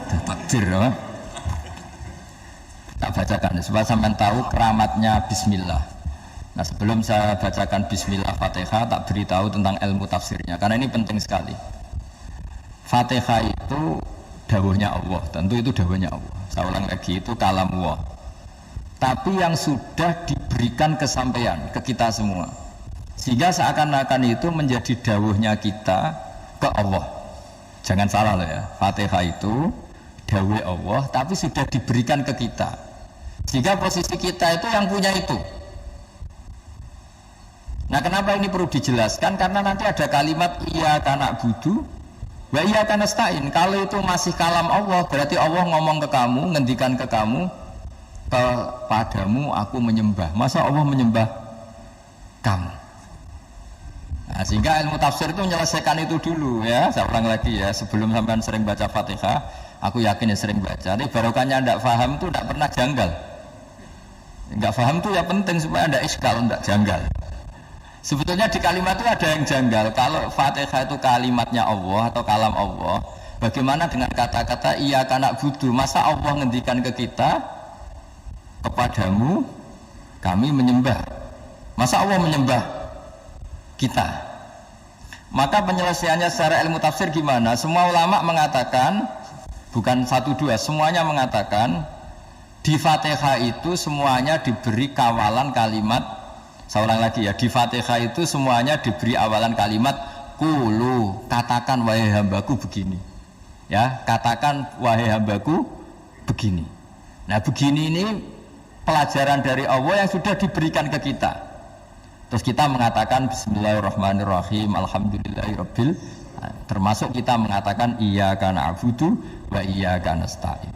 Sudah takdir, ya. Tak bacakan supaya sampai tahu keramatnya Bismillah. Nah sebelum saya bacakan Bismillah Fatihah, tak beritahu tentang ilmu tafsirnya, karena ini penting sekali. Fatihah itu dawuhnya Allah, tentu itu dawuhnya Allah. Saya ulang lagi, itu kalam Allah. Tapi yang sudah diberikan kesampaian ke kita semua, sehingga seakan-akan itu menjadi dawuhnya kita ke Allah. Jangan salah loh ya, Fatihah itu dawuh Allah, tapi sudah diberikan ke kita, sehingga posisi kita itu yang punya itu. Nah kenapa ini perlu dijelaskan? Karena nanti ada kalimat iyyaka na'budu wa iyyaka nasta'in. Kalau itu masih kalam Allah, berarti Allah ngomong ke kamu, ngendikan ke kamu, kepadamu aku menyembah. Masa Allah menyembah kamu? Nah, sehingga ilmu tafsir itu menyelesaikan itu dulu ya. Saya ulang lagi ya, sebelum sampean sering baca Fatihah, aku yakin ya sering baca. Tapi barokahnya tidak paham itu tidak pernah janggal. Nggak paham itu ya penting supaya tidak iskal, tidak janggal. Sebetulnya di kalimat itu ada yang janggal. Kalau Fatihah itu kalimatnya Allah atau kalam Allah, bagaimana dengan kata-kata iyyaka na'budu? Masa Allah ngendikan ke kita, kepadamu kami menyembah? Masa Allah menyembah kita? Maka penyelesaiannya secara ilmu tafsir gimana? Semua ulama mengatakan, bukan satu dua, semuanya mengatakan di Fatihah itu semuanya diberi kawalan kalimat. Saya ulang lagi ya, di Fatihah itu semuanya diberi awalan kalimat qulu, katakan wahai hambaku begini. Ya, katakan wahai hambaku begini. Nah, begini ini pelajaran dari Allah yang sudah diberikan ke kita. Terus kita mengatakan bismillahirrahmanirrahim, alhamdulillahirabbil, termasuk kita mengatakan iyyaka na'budu wa iyyaka nasta'in.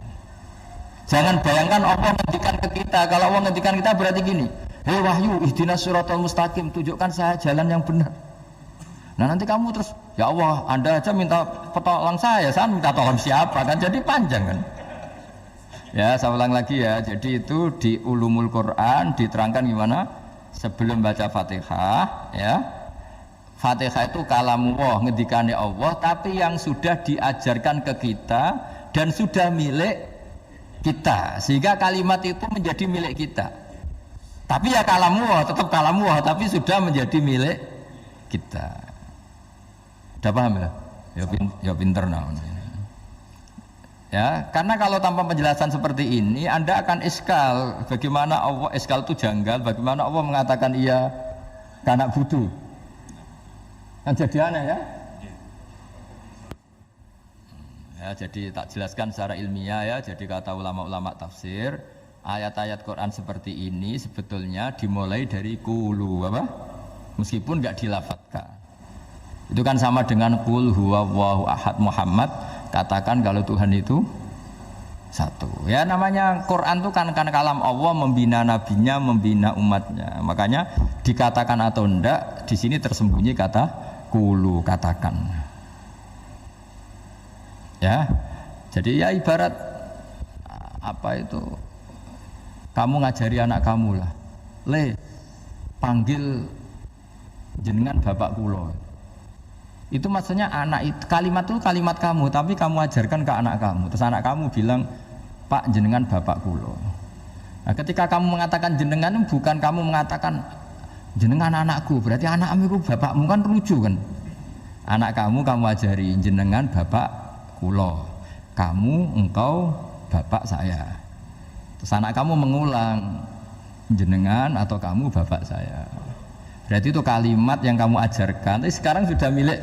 Jangan bayangkan Allah ngendikan ke kita. Kalau Allah ngendikan kita berarti gini, hei Wahyu, ihdinas siratal mustaqim, tunjukkan saya jalan yang benar. Nah nanti kamu terus, ya Allah, Anda aja minta pertolongan saya minta tolong siapa? Kan jadi panjang kan. Ya, saya ulang lagi ya. Jadi itu di Ulumul Quran diterangkan gimana? Sebelum baca Fatihah, ya. Fatihah itu kalamullah, ngedikane Allah, tapi yang sudah diajarkan ke kita dan sudah milik kita, sehingga kalimat itu menjadi milik kita. Tapi ya kalamullah, tetap kalamullah, tapi sudah menjadi milik kita. Udah paham ya? Ya pinter namanya. Ya, karena kalau tanpa penjelasan seperti ini, Anda akan iskal. Bagaimana Allah, iskal itu janggal. Bagaimana Allah mengatakan iya karena butuh? Kan jadi aneh ya? Ya, jadi tak jelaskan secara ilmiah ya. Jadi kata ulama-ulama tafsir, ayat-ayat Quran seperti ini sebetulnya dimulai dari qulu apa? Meskipun nggak dilafatkan. Itu kan sama dengan qul huwallahu ahad Muhammad, katakan kalau Tuhan itu satu. Ya namanya Quran itu kan kalam Allah, membina nabinya, membina umatnya. Makanya dikatakan atau enggak di sini tersembunyi kata qulu, katakan. Ya. Jadi ya ibarat apa itu? Kamu ngajari anak kamu lah, panggil jenengan bapak kulo. Itu maksudnya anak itu, kalimat itu kalimat kamu, tapi kamu ajarkan ke anak kamu. Terus anak kamu bilang, Pak jenengan bapak kulo. Nah, ketika kamu mengatakan jenengan, bukan kamu mengatakan jenengan anakku, berarti anakmu itu bapakmu kan lucu kan. Anak kamu ajari jenengan bapak kula. Kamu engkau bapak saya. Terus anak kamu mengulang jenengan atau kamu bapak saya. Berarti itu kalimat yang kamu ajarkan, tapi sekarang sudah milik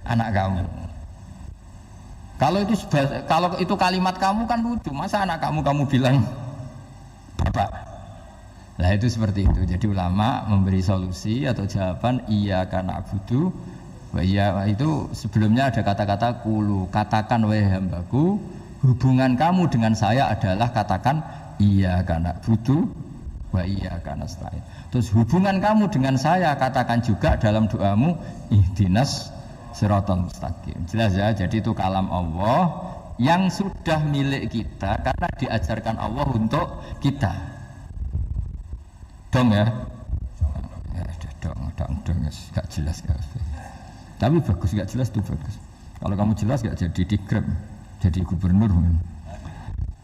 anak kamu. Kalau itu kalimat kamu kan lucu, masa anak kamu bilang bapak? Nah itu seperti itu. Jadi ulama memberi solusi atau jawaban iya karena abudu. Iya itu sebelumnya ada kata-kata kulu, katakan wahai hambaku, hubungan kamu dengan saya adalah katakan iya karena abudu wa iya karena nasta'in. Terus hubungan kamu dengan saya katakan juga dalam doamu ihdinas siratal mustaqim. Jelas ya, jadi itu kalam Allah yang sudah milik kita karena diajarkan Allah untuk kita. Dong ya? Ya dong, gak jelas gak. Tapi bagus, gak jelas itu bagus. Kalau kamu jelas gak jadi digrab, jadi gubernur.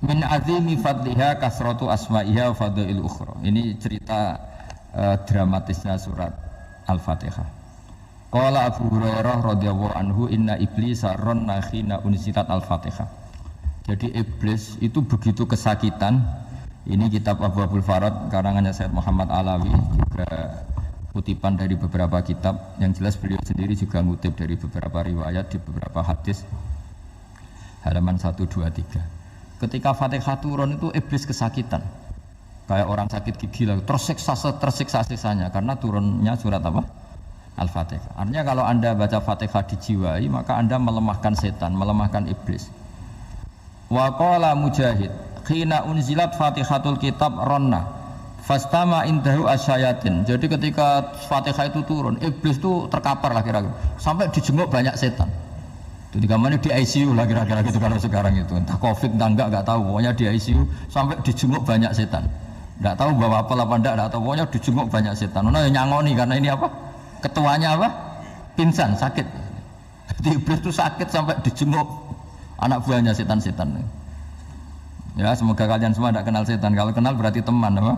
Min azimi fadliha kasratu asma'iha wa fadail ukhra. Ini cerita dramatisnya surat Al-Fatihah. Qala Abu Hurairah radhiyallahu anhu inna iblisa ranna khina unzilat Al-Fatihah. Jadi iblis itu begitu kesakitan. Ini kitab Abwaabul Farad karangannya Sayyid Muhammad Alawi, juga kutipan dari beberapa kitab. Yang jelas beliau sendiri juga ngutip dari beberapa riwayat di beberapa hadis. Halaman 123. Ketika Fatihah turun itu iblis kesakitan. Kayak orang sakit gigi lah, tersiksa-siksanya karena turunnya surat apa? Al-Fatihah. Artinya kalau Anda baca Fatihah dijiwai, maka Anda melemahkan setan, melemahkan iblis. Wa qala Mujahid, khina unzilat Fatihatul kitab ronna fastama indahu asyayatin. Jadi ketika Fatihah itu turun, iblis itu terkapar lah kira-kira. Sampai dijenguk banyak setan. Jadi kemana di ICU lah kira-kira gitu kalau sekarang itu. Entah Covid entah enggak tahu. Pokoknya di ICU sampai dijenguk banyak setan. Enggak tahu bawa apa enggak tahu. Pokoknya dijenguk banyak setan. Nah nyangoni karena ini apa? Ketuanya apa? Pingsan, sakit. Jadi iblis itu sakit sampai dijenguk anak buahnya setan-setan. Ya semoga kalian semua tidak kenal setan. Kalau kenal berarti teman, apa?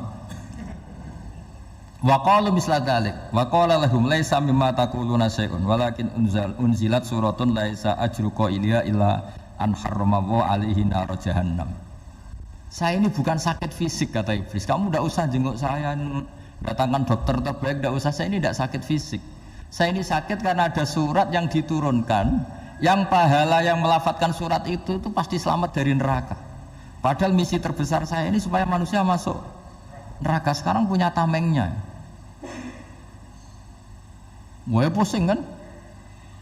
Wa qalu misla dzalik. Wa qala lahum laisa mimma taquluna syai'un walakin unzilat suratun laisa ajru qailiha illa an harrama alaihi nar jahannam. Saya ini bukan sakit fisik kata iblis. Kamu tidak usah jenguk saya, datangkan dokter terbaik, tidak usah. Saya ini tidak sakit fisik. Saya ini sakit karena ada surat yang diturunkan, yang pahala yang melafatkan surat itu pasti selamat dari neraka. Padahal misi terbesar saya ini supaya manusia masuk neraka. Sekarang punya tamengnya. Wah pusing kan?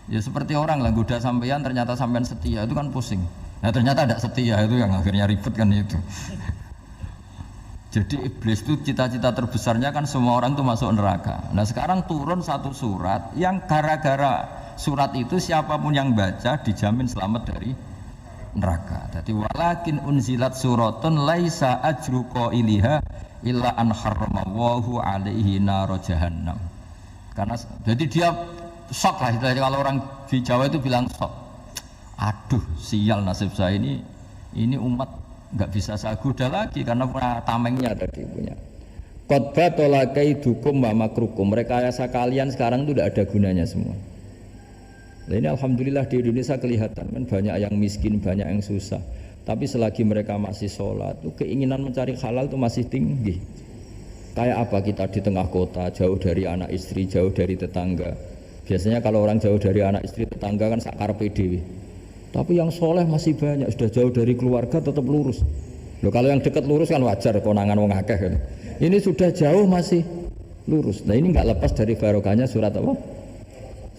Ya seperti orang lah goda sampean, ternyata sampean setia, itu kan pusing. Nah ternyata tidak setia, itu yang akhirnya ribet kan itu. Jadi iblis itu cita-cita terbesarnya kan semua orang itu masuk neraka. Nah sekarang turun satu surat yang gara-gara surat itu siapapun yang baca dijamin selamat dari neraka. Jadi walakin unzilat suratun laisa ajru qailiha illa an harramallahu alaihi nar jahannam. Karena jadi dia shock lah istilahnya, kalau orang di Jawa itu bilang shock. Aduh sial nasib saya ini umat nggak bisa saya goda lagi karena punya tamengnya tadi punya. Qad batala kaidukum wa makrukum. Rekayasa kalian sekarang itu tidak ada gunanya semua. Nah, ini alhamdulillah di Indonesia kelihatan kan banyak yang miskin, banyak yang susah. Tapi selagi mereka masih sholat, tuh keinginan mencari halal itu masih tinggi. Kayak apa kita di tengah kota, jauh dari anak istri, jauh dari tetangga. Biasanya kalau orang jauh dari anak istri tetangga kan sakar PDW. Tapi yang soleh masih banyak, sudah jauh dari keluarga tetap lurus. Loh, kalau yang dekat lurus kan wajar, konangan wong akeh kan. Ini sudah jauh masih lurus. Nah ini nggak lepas dari barokahnya surat apa?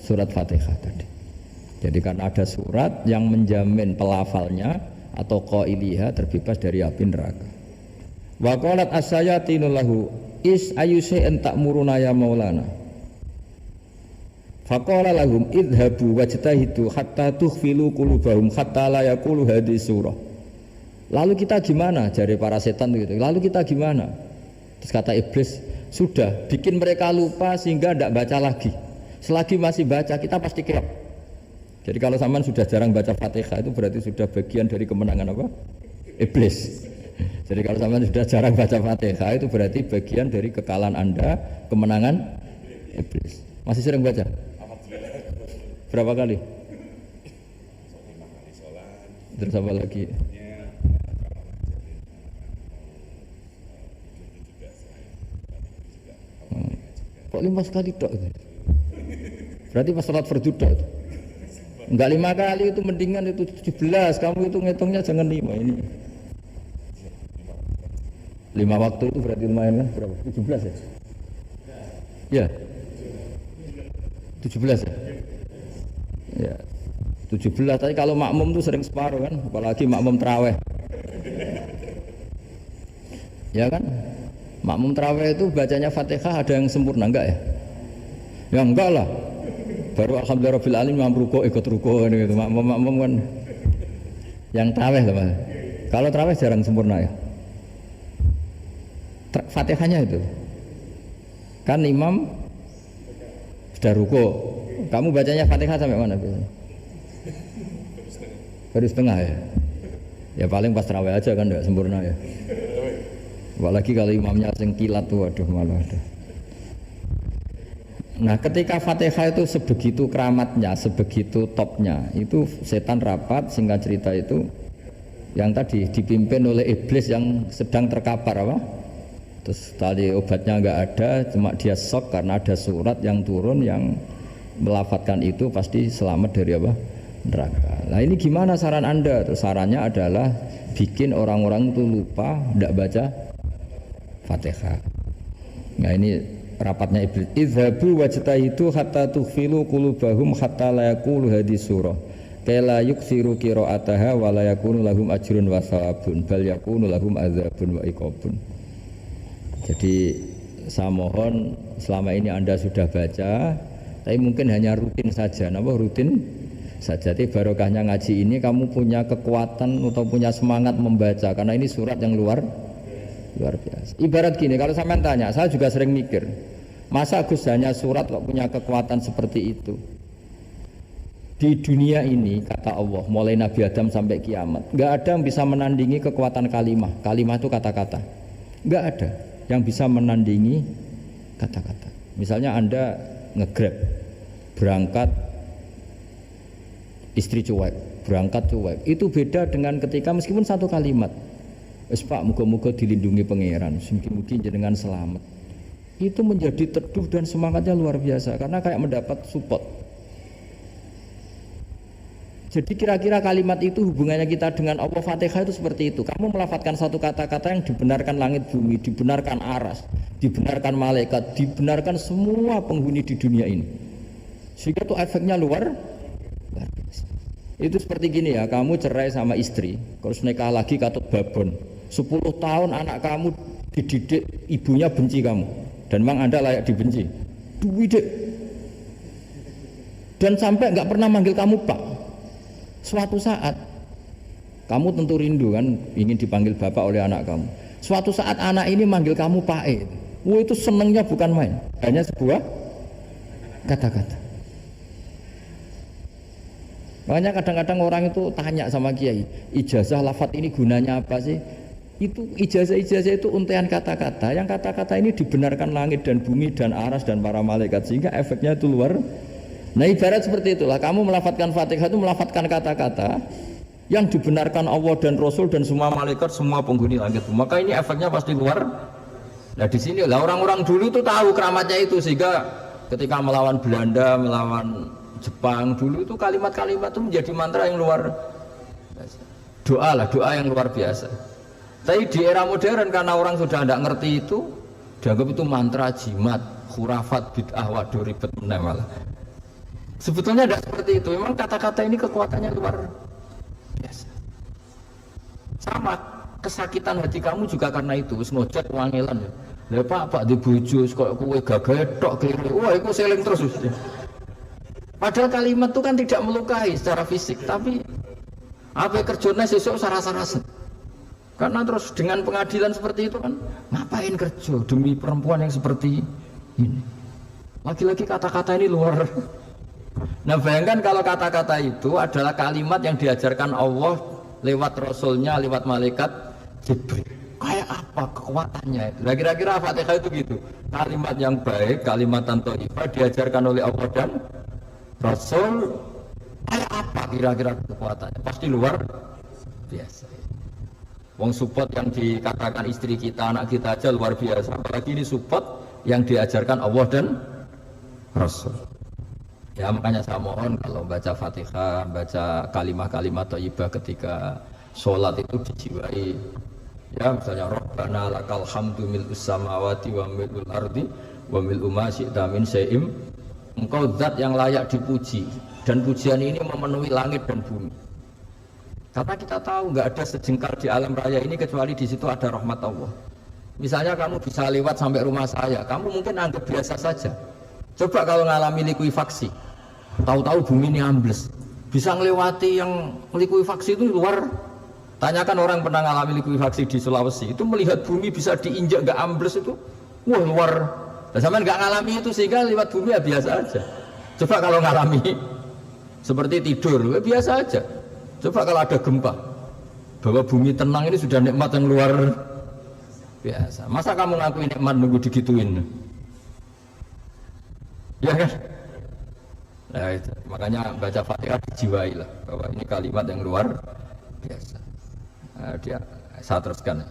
Surat Fatihah tadi. Jadi karena ada surat yang menjamin pelafalnya atau qailiha terbebas dari api neraka. Wa qalat as-sayatinu lahu is ayushay'an ta'muruna ya maulana. Faqala lahum idhabu wajtahidu hatta tukhfilu qulubahum hatta la yaqulu hadhihi surah. Lalu kita gimana? Jari para setan gitu. Lalu kita gimana? Terus kata iblis, sudah bikin mereka lupa sehingga tidak baca lagi. Selagi masih baca kita pasti keok. Jadi kalau sampean sudah jarang baca Fatihah itu berarti sudah bagian dari kemenangan apa? Iblis. Jadi kalau sampean sudah jarang baca Fatihah itu berarti bagian dari kekalahan Anda, kemenangan iblis. Masih sering baca? Berapa kali? Terus apa lagi? Kok 5 kali tok? Berarti pas salat fardu tok. Enggak 5 kali itu mendingan itu 17. Kamu itu ngitungnya jangan 5 ini. 5 waktu itu berarti lumayan kan? Berapa? 17 ya? Ya. 17 ya? Ya. 17, tapi kalau makmum tuh sering separuh kan, apalagi makmum tarawih. Ya kan? Makmum tarawih itu bacanya Fatihah ada yang sempurna enggak ya? Ya enggak lah. Baru alhamdulillah rabbil alamin mampu ruko ikut ruko gitu. Makmum kan yang tarawih lah Mas. Kalau tarawih jarang sempurna ya. Fatihahnya itu. Kan imam sudah ruko. Kamu bacanya Fatihah sampai mana biasanya? Baru setengah ya. Ya paling pas tarawih aja kan enggak sempurna ya. Apalagi kalau imamnya sing kilat tuh waduh malah ada. Nah ketika Fatihah itu sebegitu keramatnya, sebegitu topnya, itu setan rapat, singkat cerita itu yang tadi dipimpin oleh iblis yang sedang terkapar apa? Terus tadi obatnya nggak ada, cuma dia shock karena ada surat yang turun yang melafatkan itu pasti selamat dari apa? Neraka. Nah ini gimana saran Anda? Terus sarannya adalah bikin orang-orang itu lupa, tidak baca Fatihah. Nah ini rapatnya iblis. Idhabu wajtahidu hatta tukhfilu qulubahum hatta la yaqulu hadhihi surah. Kala yuksiru qira'ataha wa la yakunu lahum ajrun wa thawabun bal yakunu lahum adzabun wa iqabun. Jadi saya mohon selama ini Anda sudah baca, tapi mungkin hanya rutin saja. Napa rutin saja? Jadi barokahnya ngaji ini kamu punya kekuatan atau punya semangat membaca karena ini surat yang luar biasa. Ibarat gini, kalau sampean tanya, saya juga sering mikir, masa Gus hanya surat kok punya kekuatan seperti itu? Di dunia ini kata Allah, mulai Nabi Adam sampai kiamat, nggak ada yang bisa menandingi kekuatan kalimah. Kalimah itu kata-kata, nggak ada yang bisa menandingi kata-kata. Misalnya Anda nge-grab, berangkat istri cuek, berangkat cuek, itu beda dengan ketika meskipun satu kalimat. Wes Pak, muga-muga dilindungi pangeran, mungkin jenengan selamat. Itu menjadi teduh dan semangatnya luar biasa karena kayak mendapat support. Jadi kira-kira kalimat itu hubungannya kita dengan Allah, Fatihah itu seperti itu. Kamu melafadzkan satu kata-kata yang dibenarkan langit bumi, dibenarkan aras, dibenarkan malaikat, dibenarkan semua penghuni di dunia ini. Sehingga itu efeknya luar biasa. Itu seperti gini ya, kamu cerai sama istri, terus nikah lagi katut babon. 10 tahun anak kamu dididik, ibunya benci kamu dan memang Anda layak dibenci. Dididik dan sampai nggak pernah manggil kamu Pak. Suatu saat kamu tentu rindu kan ingin dipanggil Bapak oleh anak kamu. Suatu saat anak ini manggil kamu Pak itu senengnya bukan main, hanya sebuah kata-kata. Makanya kadang-kadang orang itu tanya sama kiai, ijazah lafadz ini gunanya apa sih? Itu ijazah-ijazah itu untaian kata-kata, yang kata-kata ini dibenarkan langit dan bumi dan aras dan para malaikat, sehingga efeknya itu luar. Nah ibarat seperti itulah, kamu melafadzkan Fatihah itu melafadzkan kata-kata yang dibenarkan Allah dan Rasul dan semua malaikat, semua penghuni langit, maka ini efeknya pasti luar. Nah di sini lah orang-orang dulu itu tahu keramatnya itu, sehingga ketika melawan Belanda, melawan Jepang dulu itu kalimat-kalimat itu menjadi mantra yang luar biasa. Doa yang luar biasa. Tapi di era modern karena orang sudah tidak ngerti itu, dianggap itu mantra, jimat, khurafat, bid'ah, waduh ribet malah. Sebetulnya tidak seperti itu. Memang kata-kata ini kekuatannya luar biasa. Sama kesakitan hati kamu juga karena itu. Wis ngojek wangilan ya. Lah Pak di bojo kok kowe gagal tok kiri. Wah, iku seling terus. Padahal kalimat itu kan tidak melukai secara fisik, tapi apa kerjanya sesuk sarasa-rasa. Karena terus dengan pengadilan seperti itu kan, ngapain kerja demi perempuan yang seperti ini? Lagi-lagi kata-kata ini luar. Nah bayangkan kalau kata-kata itu adalah kalimat yang diajarkan Allah lewat Rasulnya, lewat malaikat Jibril. kayak apa kekuatannya. Nah, kira-kira Fatihah itu gitu. Kalimat yang baik, kalimat thayyibah diajarkan oleh Allah dan Rasul. Kayak apa kira-kira kekuatannya? Pasti luar biasa. Wong support yang dikatakan istri kita, anak kita aja luar biasa. Apalagi ini support yang diajarkan Allah dan Rasul. Ya makanya saya mohon kalau baca Fatihah, baca kalimat-kalimat thayyibah ketika sholat itu dijiwai. Ya misalnya Rabbana lakal hamdu mil'us samawati wa mil'ul ardi wa mil'u ma syi'ta min syai'im. Engkau zat yang layak dipuji dan pujian ini memenuhi langit dan bumi. Karena kita tahu nggak ada sejengkal di alam raya ini kecuali di situ ada rahmat Allah. Misalnya kamu bisa lewat sampai rumah saya, kamu mungkin anggap biasa saja. Coba kalau ngalami likuifaksi, tahu-tahu bumi ini ambles, bisa ngelewati yang likuifaksi itu luar. Tanyakan orang pernah ngalami likuifaksi di Sulawesi, itu melihat bumi bisa diinjak nggak ambles itu, wah luar. Dan sampai nggak ngalami itu sehingga lewat bumi ya biasa aja. Coba kalau ngalami seperti tidur, ya biasa aja. Coba kalau ada gempa, bahwa bumi tenang ini sudah nikmat yang luar biasa. Masa kamu ngakuin nikmat nunggu digituin? Ya kan? Nah itu, makanya baca Fatihah dijiwai lah bahwa ini kalimat yang luar biasa. Nah, saya teruskan.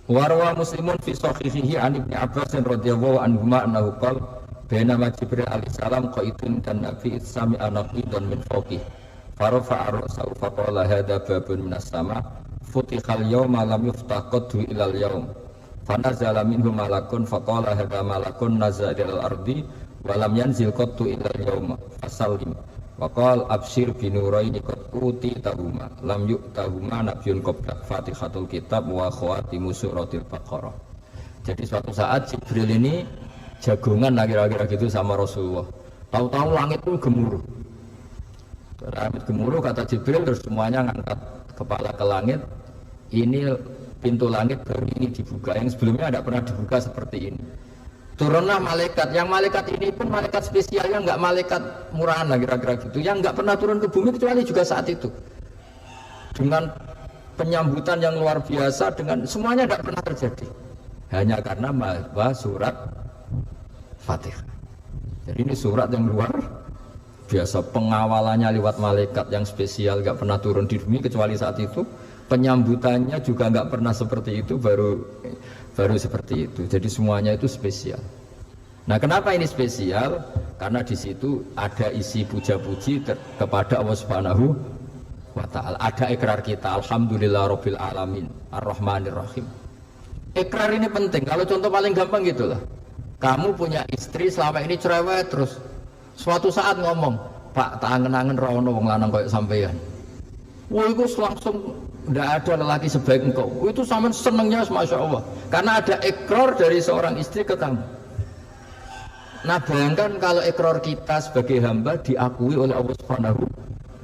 Warwa Muslimun fi sahihihi an Ibnu Abbas radhiyallahu anhuma annahu qala bainama Jibril alaihi salam qaitun dan Nabi sami anaqidan min fawqih farafa'a ra'sahu faqala hadza babun minas sama futihal yawma lam yuftah qaddu ilal yawm fanazala minhu malakun faqala hadza malakun nazala ilal ardi walam yanzil qattu illa yauma fasallim wa qala abshir bi nuraini qad uti tahuma lam yu'tahuma nabiyyun qabla Fatihatul kitab wa khawatimu suratil baqarah. Jadi suatu saat Jibril ini jagongan kira-kira gitu sama Rasulullah. Tahu-tahu langit pun gemuruh. Langit gemuruh kata Jibril, terus semuanya ngangkat kepala ke langit. Ini pintu langit baru ini dibuka, yang sebelumnya tidak pernah dibuka seperti ini. Turunlah malaikat, yang malaikat ini pun malaikat spesialnya nggak malaikat murahan lah kira-kira gitu, yang nggak pernah turun ke bumi kecuali juga saat itu dengan penyambutan yang luar biasa, dengan semuanya tidak pernah terjadi hanya karena bahwa surat Fatihah. Jadi ini surat yang luar biasa, pengawalannya lewat malaikat yang spesial, nggak pernah turun di bumi kecuali saat itu, penyambutannya juga nggak pernah seperti itu, baru seperti itu. Jadi semuanya itu spesial. Nah, kenapa ini spesial? Karena di situ ada isi puja-puji kepada Allah Subhanahu wa ta'ala. Ada ikrar kita, alhamdulillah rabbil alamin ar-rahmanir rahim. Ikrar ini penting. Kalau contoh paling gampang gitulah, kamu punya istri selama ini cerewet terus, suatu saat ngomong, Pak, tak angen-angen rono wong lanang koyo sampeyan. Wah, itu langsung tidak ada lelaki sebaik engkau. Itu sama senangnya, masya Allah, karena ada ikrar dari seorang istri ke kamu. Nah, bayangkan kalau ikrar kita sebagai hamba diakui oleh Allah Subhanahu,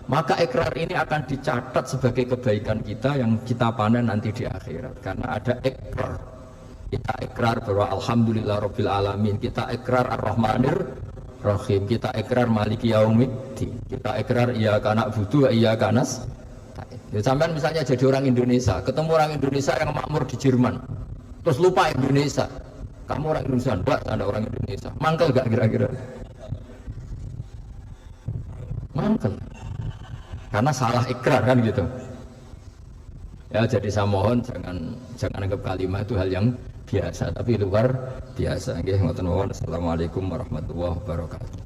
maka ikrar ini akan dicatat sebagai kebaikan kita yang kita panen nanti di akhirat. Karena ada ikrar, kita ikrar bahwa alhamdulillah rabbil alamin, kita ikrar ar-rahmanir rahim, kita ikrar maliki yaumiddin, kita ikrar iyyaka na'budu wa iyyaka nasta'in. Ya, sampai misalnya jadi orang Indonesia, ketemu orang Indonesia yang makmur di Jerman, terus lupa Indonesia. Kamu orang Indonesia, enggak, ada orang Indonesia. Mangkel gak kira-kira? Mangkel. Karena salah ikrar kan gitu. Ya, jadi saya mohon jangan anggap kalimat itu hal yang biasa, tapi luar biasa. Nggih, ngoten mawon. Assalamualaikum warahmatullahi wabarakatuh.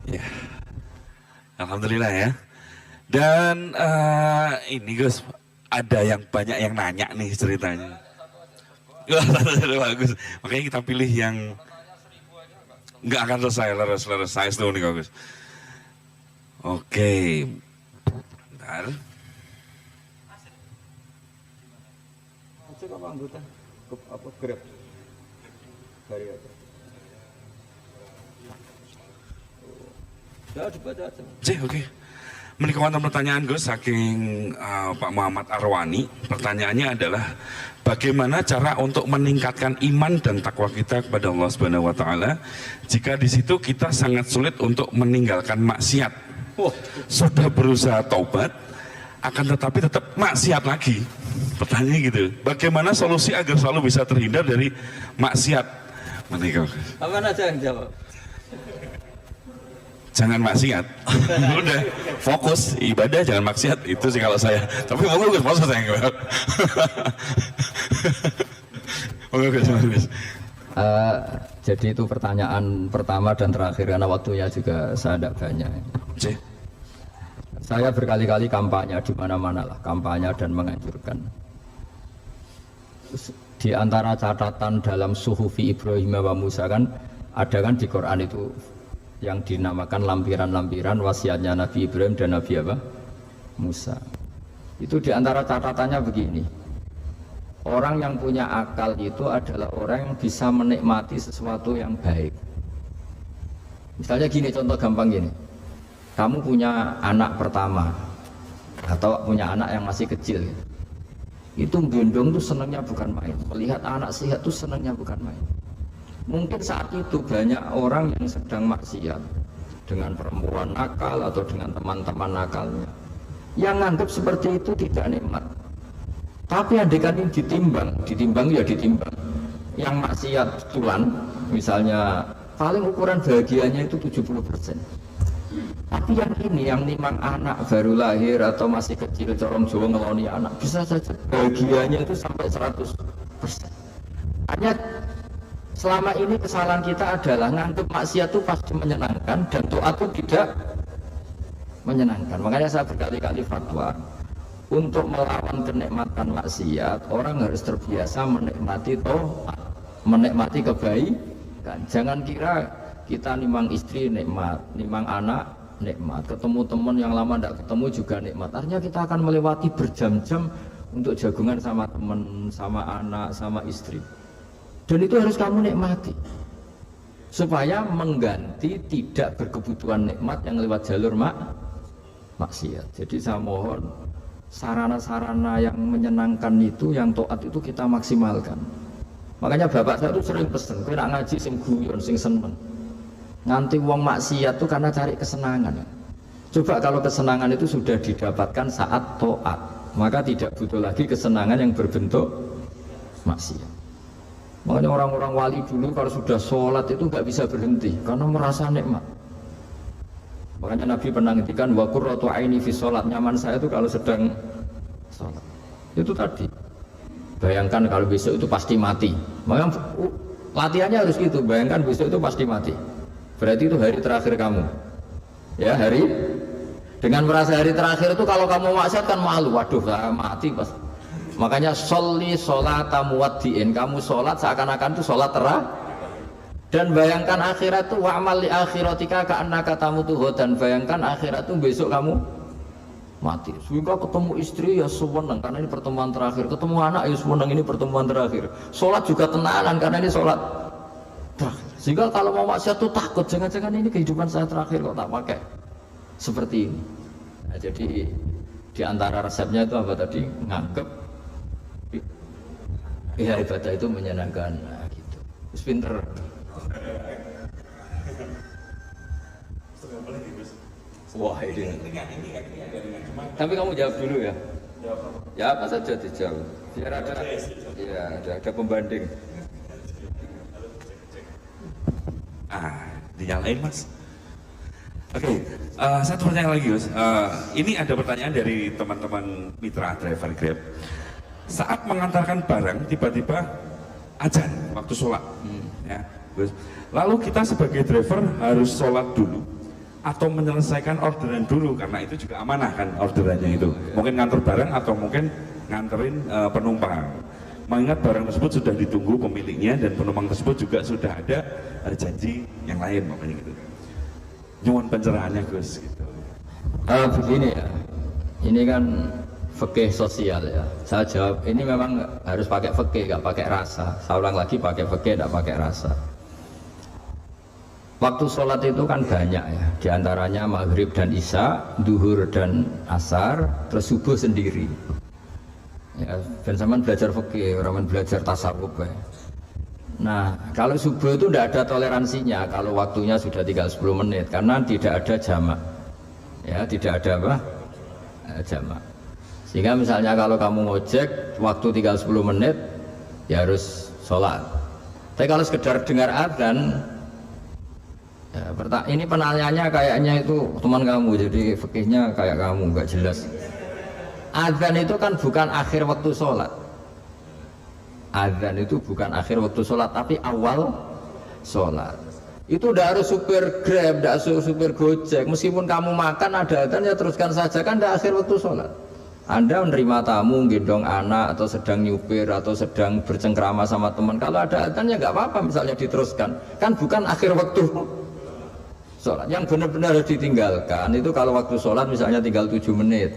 Ya. Alhamdulillah ya. Dan ini Gus, ada yang banyak yang nanya nih ceritanya. Bagus. Makanya kita pilih yang nggak akan selesai dulu nih Gus. Oke. Bentar. Coba anggota apa grab dari apa? Ya dibaca aja. Oke. Menikah wonten pertanyaan Gus saking Pak Muhammad Arwani. Pertanyaannya adalah bagaimana cara untuk meningkatkan iman dan takwa kita kepada Allah Subhanahu wa taala jika di situ kita sangat sulit untuk meninggalkan maksiat. Sudah berusaha taubat akan tetapi tetap maksiat lagi. Pertanyaannya gitu. Bagaimana solusi agar selalu bisa terhindar dari maksiat? Menikah. Apa aja yang jawab? Jangan maksiat. Udah fokus ibadah, jangan maksiat. Itu sih kalau saya. Tapi mau gue fokus saya enggak. Jadi itu pertanyaan pertama dan terakhir karena waktunya juga saya tidak banyak. Saya berkali-kali kampanye di mana-mana lah, kampanye dan menganjurkan. Di antara catatan dalam Suhufi Ibrahim wa Musa kan ada kan di Quran itu yang dinamakan lampiran-lampiran wasiatnya Nabi Ibrahim dan Nabi apa? Musa. Itu di antara catatannya begini. Orang yang punya akal itu adalah orang yang bisa menikmati sesuatu yang baik. Misalnya gini, contoh gampang gini. Kamu punya anak pertama atau punya anak yang masih kecil gitu. Itu gendong tuh senangnya bukan main. Melihat anak sehat tuh senangnya bukan main. Mungkin saat itu banyak orang yang sedang maksiat dengan perempuan nakal atau dengan teman-teman nakalnya yang anggap seperti itu tidak nikmat. Tapi andaikan ini ditimbang ya ditimbang. Yang maksiat tulan, misalnya paling ukuran bahagianya itu 70%. Tapi yang ini, yang nimang anak baru lahir atau masih kecil, corong Jawa ngeloni anak, bisa saja bahagianya itu sampai 100%. Hanya selama ini kesalahan kita adalah nganggap maksiat itu pasti menyenangkan dan taat itu tidak menyenangkan. Makanya saya berkali-kali fatwa, untuk melawan kenikmatan maksiat, orang harus terbiasa menikmati taat, menikmati kebaikan. Jangan kira kita nimang istri nikmat, nimang anak nikmat, ketemu teman yang lama tidak ketemu juga nikmat. Artinya kita akan melewati berjam-jam untuk jagungan sama teman, sama anak, sama istri. Dan itu harus kamu nikmati supaya mengganti tidak berkebutuhan nikmat yang lewat jalur maksiat. Jadi saya mohon sarana-sarana yang menyenangkan itu, yang taat itu kita maksimalkan. Makanya bapak saya itu sering pesen, kowe nak ngaji sing guyon, sing seneng. Nganti wong maksiat itu karena cari kesenangan. Coba kalau kesenangan itu sudah didapatkan saat taat, maka tidak butuh lagi kesenangan yang berbentuk maksiat. Makanya orang-orang wali dulu kalau sudah sholat itu nggak bisa berhenti karena merasa nikmat. Makanya Nabi pernah ngendikan wa qurratu aini fi sholat, nyaman saya itu kalau sedang sholat. Itu tadi. Bayangkan kalau besok itu pasti mati. Makanya latihannya harus gitu. Bayangkan besok itu pasti mati. Berarti itu hari terakhir kamu. Ya, hari dengan merasa hari terakhir itu kalau kamu maksiat kan malu. Waduh, saya mati pas. Makanya sholli sholata muwaddi'in, kamu sholat seakan-akan itu sholat terakhir. Dan bayangkan akhirat itu wa'mal li akhiratika ka'annaka tamutu, dan bayangkan akhirat itu besok kamu mati. Sehingga ketemu istri ya seneng karena ini pertemuan terakhir, ketemu anak ya seneng ini pertemuan terakhir. Sholat juga tenanan karena ini sholat terakhir. Sehingga kalau mau maksiat tuh takut, jangan-jangan ini kehidupan saya terakhir kok tak pakai seperti ini. Nah, jadi di antara resepnya itu apa tadi? Nganggep ya ibadah itu menyenangkan. Nah, gitu. Terus pinter. Wah ini. Tapi kamu jawab dulu ya. Ya apa saja dijawab. Biar ada, ya ada pembanding. Dinyalain mas. Oke, satu pertanyaan lagi Gus. Ini ada pertanyaan dari teman-teman mitra driver Grab. Saat mengantarkan barang tiba-tiba azan waktu sholat, ya, Gus. Lalu kita sebagai driver harus sholat dulu atau menyelesaikan orderan dulu karena itu juga amanah kan orderannya itu. Mungkin nganter barang atau mungkin nganterin penumpang. Mengingat barang tersebut sudah ditunggu pemiliknya dan penumpang tersebut juga sudah ada janji yang lain makanya gitu. Nyuwun pencerahannya Gus gitu. Begini ya, ini kan fikih sosial ya. Saya jawab ini memang harus pakai fikih, nggak pakai rasa. Saya ulang lagi, pakai fikih, nggak pakai rasa. Waktu sholat itu kan banyak ya, diantaranya maghrib dan isya, duhur dan asar, terus subuh sendiri. Ya, dan zaman belajar fikih, orang belajar tasawuf ya. Nah, kalau subuh itu tidak ada toleransinya kalau waktunya sudah tinggal 10 menit karena tidak ada jamak. Ya, tidak ada apa? Jamak. Sehingga misalnya kalau kamu ngojek waktu tinggal 10 menit ya harus sholat. Tapi kalau sekedar dengar adzan ya, ini penanyanya kayaknya itu teman kamu, jadi fikihnya kayak kamu nggak jelas. Adzan itu kan bukan akhir waktu sholat. Adzan itu bukan akhir waktu sholat, tapi awal sholat. Itu udah harus supir Grab, udah harus supir Gojek. Meskipun kamu makan ada adzan ya teruskan saja, kan udah akhir waktu sholat. Anda menerima tamu, gendong anak, atau sedang nyupir, atau sedang bercengkrama sama teman. Kalau ada adzan ya nggak apa-apa, misalnya diteruskan. Kan bukan akhir waktu sholat. Yang benar-benar harus ditinggalkan itu kalau waktu sholat misalnya tinggal 7 menit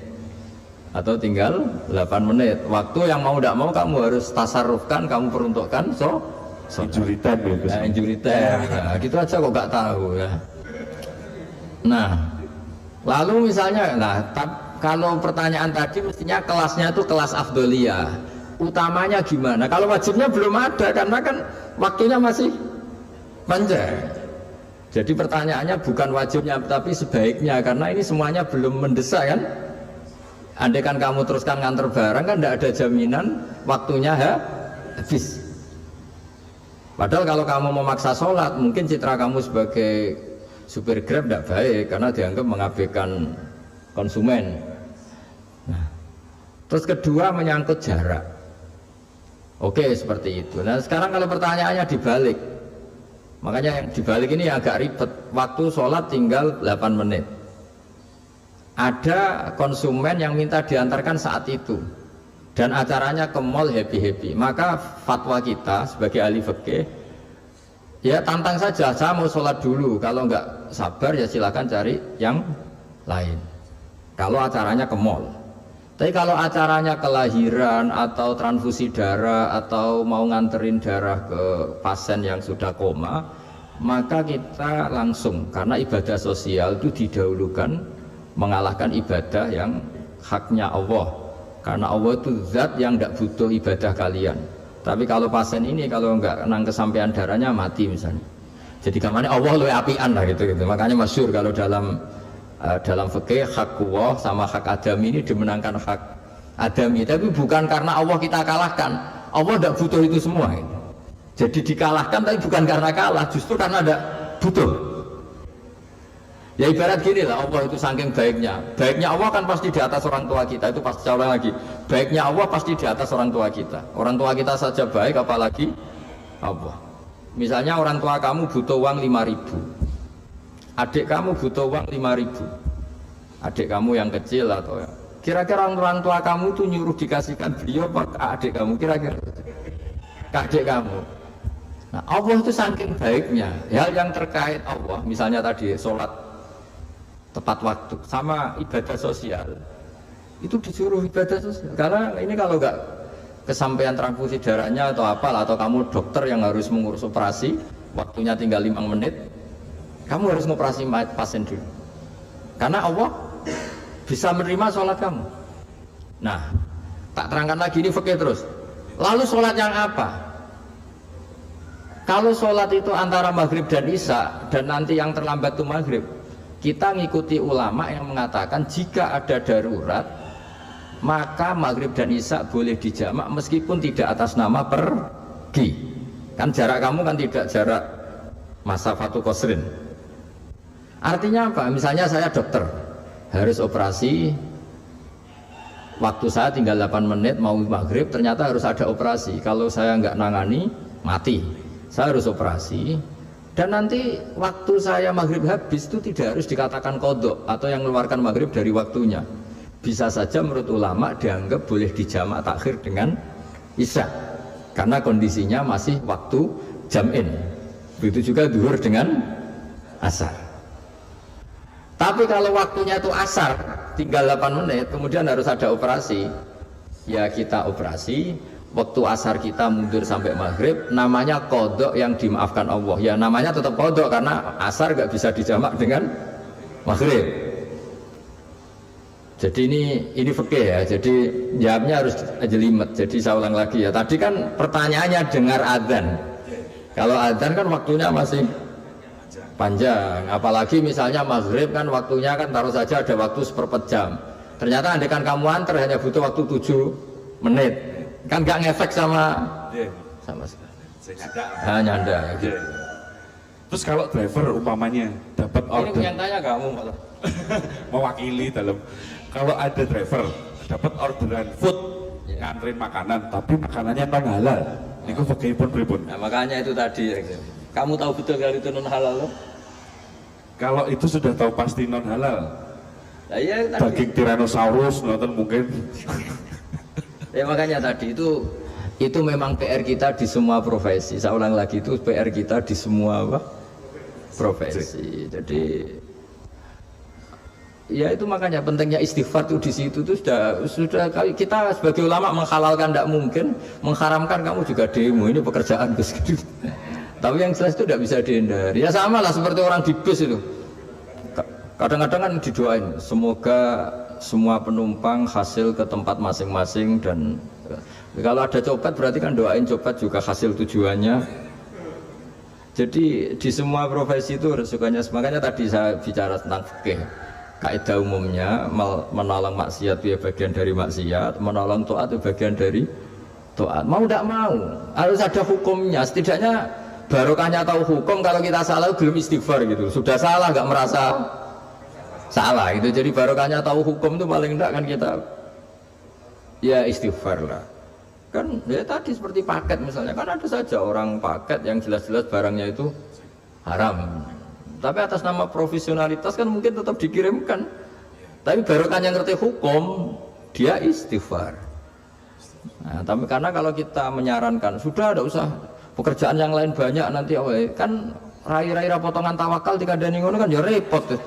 atau tinggal 8 menit. Waktu yang mau tidak mau kamu harus tasarrufkan, kamu peruntukkan. Injury time ya Gus. Injury time. Nah, gitu aja kok nggak tahu ya. Nah, lalu misalnya, kalau pertanyaan tadi mestinya kelasnya itu kelas afdoliyah. Utamanya gimana? Kalau wajibnya belum ada karena kan waktunya masih panjang. Jadi pertanyaannya bukan wajibnya tapi sebaiknya, karena ini semuanya belum mendesak kan. Andai kan kamu teruskan nganter barang kan tidak ada jaminan waktunya habis. Padahal kalau kamu memaksa sholat mungkin citra kamu sebagai supir Grab tidak baik karena dianggap mengabaikan konsumen. Nah, terus kedua menyangkut jarak. Oke, seperti itu. Nah sekarang kalau pertanyaannya dibalik, makanya yang dibalik ini agak ribet. Waktu sholat tinggal 8 menit. Ada konsumen yang minta diantarkan saat itu dan acaranya ke mall happy-happy. Maka fatwa kita sebagai ahli fikih, ya tantang saja, saya mau sholat dulu. Kalau nggak sabar ya silakan cari yang lain. Kalau acaranya ke mall. Tapi kalau acaranya kelahiran atau transfusi darah atau mau nganterin darah ke pasien yang sudah koma, maka kita langsung, karena ibadah sosial itu didahulukan mengalahkan ibadah yang haknya Allah, karena Allah itu zat yang tidak butuh ibadah kalian. Tapi kalau pasien ini kalau nggak nang kesampaian darahnya mati misalnya, jadi kemana Allah lebih apian lah gitu. Makanya masyhur kalau dalam fikih hak Allah sama hak adami ini dimenangkan hak adami, tapi bukan karena Allah kita kalahkan. Allah tidak butuh itu semua gitu. Jadi dikalahkan tapi bukan karena kalah, justru karena tidak butuh. Ya ibarat gini lah, Allah itu saking baiknya Allah kan pasti di atas orang tua kita. Itu pasti ulang lagi, baiknya Allah pasti di atas orang tua kita. Orang tua kita saja baik apalagi Allah. Misalnya orang tua kamu butuh uang 5.000, adik kamu butuh uang 5.000, adik kamu yang kecil atau ya, kira-kira orang tua kamu tuh nyuruh dikasihkan beliau ke adik kamu, kira-kira ke adik kamu. Nah Allah itu saking baiknya, hal yang terkait Allah misalnya tadi sholat tepat waktu sama ibadah sosial itu disuruh ibadah sosial, karena ini kalau nggak kesampaian transfusi darahnya atau apalah, atau kamu dokter yang harus mengurus operasi waktunya tinggal 5 menit, kamu harus ngoperasi pasien dulu karena Allah bisa menerima sholat kamu. Nah tak terangkan lagi ini fikih terus. Lalu sholat yang apa? Kalau sholat itu antara maghrib dan isya dan nanti yang terlambat itu maghrib, kita ngikuti ulama yang mengatakan jika ada darurat maka maghrib dan isya boleh dijamak meskipun tidak atas nama pergi. Kan jarak kamu kan tidak jarak masafatu qasrin. Artinya apa? Misalnya saya dokter harus operasi, waktu saya tinggal 8 menit mau maghrib, ternyata harus ada operasi. Kalau saya nggak nangani mati, saya harus operasi. Dan nanti waktu saya maghrib habis itu tidak harus dikatakan kodok atau yang mengeluarkan maghrib dari waktunya. Bisa saja menurut ulama dianggap boleh dijamak takhir dengan isya karena kondisinya masih waktu jam'in. Begitu juga zuhur dengan asar. Tapi kalau waktunya itu asar tinggal 8 menit kemudian harus ada operasi, ya kita operasi. Waktu asar kita mundur sampai maghrib, namanya kodok yang dimaafkan Allah. Ya namanya tetap kodok karena asar gak bisa dijamak dengan maghrib. Jadi ini fikih ya. Jadi jawabnya harus jelimet. Jadi saya ulang lagi ya. Tadi kan pertanyaannya dengar adzan. Kalau adzan kan waktunya masih panjang. Apalagi misalnya maghrib kan waktunya kan taruh saja ada waktu 1/4 jam. Ternyata andekan kamu antar hanya butuh waktu 7 menit. Kan nggak ngefek sama sekali. Saya Nyanda. Gitu. Terus kalau driver umpamanya dapat order, Ini yang tanya kamu malah. mewakili dalam, kalau ada driver dapat orderan food, nganterin makanan, tapi makanannya non halal, niku bagaimana pripun? Nah, makanya itu tadi. Kamu tahu betul kalau itu non halal loh? Kalau itu sudah tahu pasti non halal. Nah, iya tadi. Daging Tyrannosaurus nonton mungkin. Ya makanya tadi itu memang PR kita di semua profesi. Saya ulang lagi, itu PR kita di semua profesi. Jadi ya itu makanya pentingnya istighfar itu di situ tuh sudah kita sebagai ulama menghalalkan tidak mungkin, mengharamkan kamu juga demo, ini pekerjaan Gus. Tapi yang jelas itu tidak bisa dihindari. Ya sama lah seperti orang di bus itu. Kadang-kadang kan didoain semoga semua penumpang hasil ke tempat masing-masing, dan kalau ada copet berarti kan doain copet juga hasil tujuannya. Jadi di semua profesi itu resikonya. Makanya tadi saya bicara tentang fikih. Kaidah umumnya menolong maksiat itu ya bagian dari maksiat, menolong taat itu bagian dari taat. Mau tidak mau harus ada hukumnya. Setidaknya barokahnya tahu hukum. Kalau kita salah belum istighfar gitu. Sudah salah nggak merasa salah itu. Jadi barokahnya tahu hukum itu paling tidak kan kita ya istighfar lah. Kan ya tadi seperti paket misalnya, kan ada saja orang paket yang jelas-jelas barangnya itu haram, tapi atas nama profesionalitas kan mungkin tetap dikirimkan. Tapi barokahnya ngerti hukum, dia istighfar. Nah, tapi karena kalau kita menyarankan sudah ada usah pekerjaan yang lain banyak nanti kan rai-rai potongan tawakal dikandani ngono kan ya repot tuh.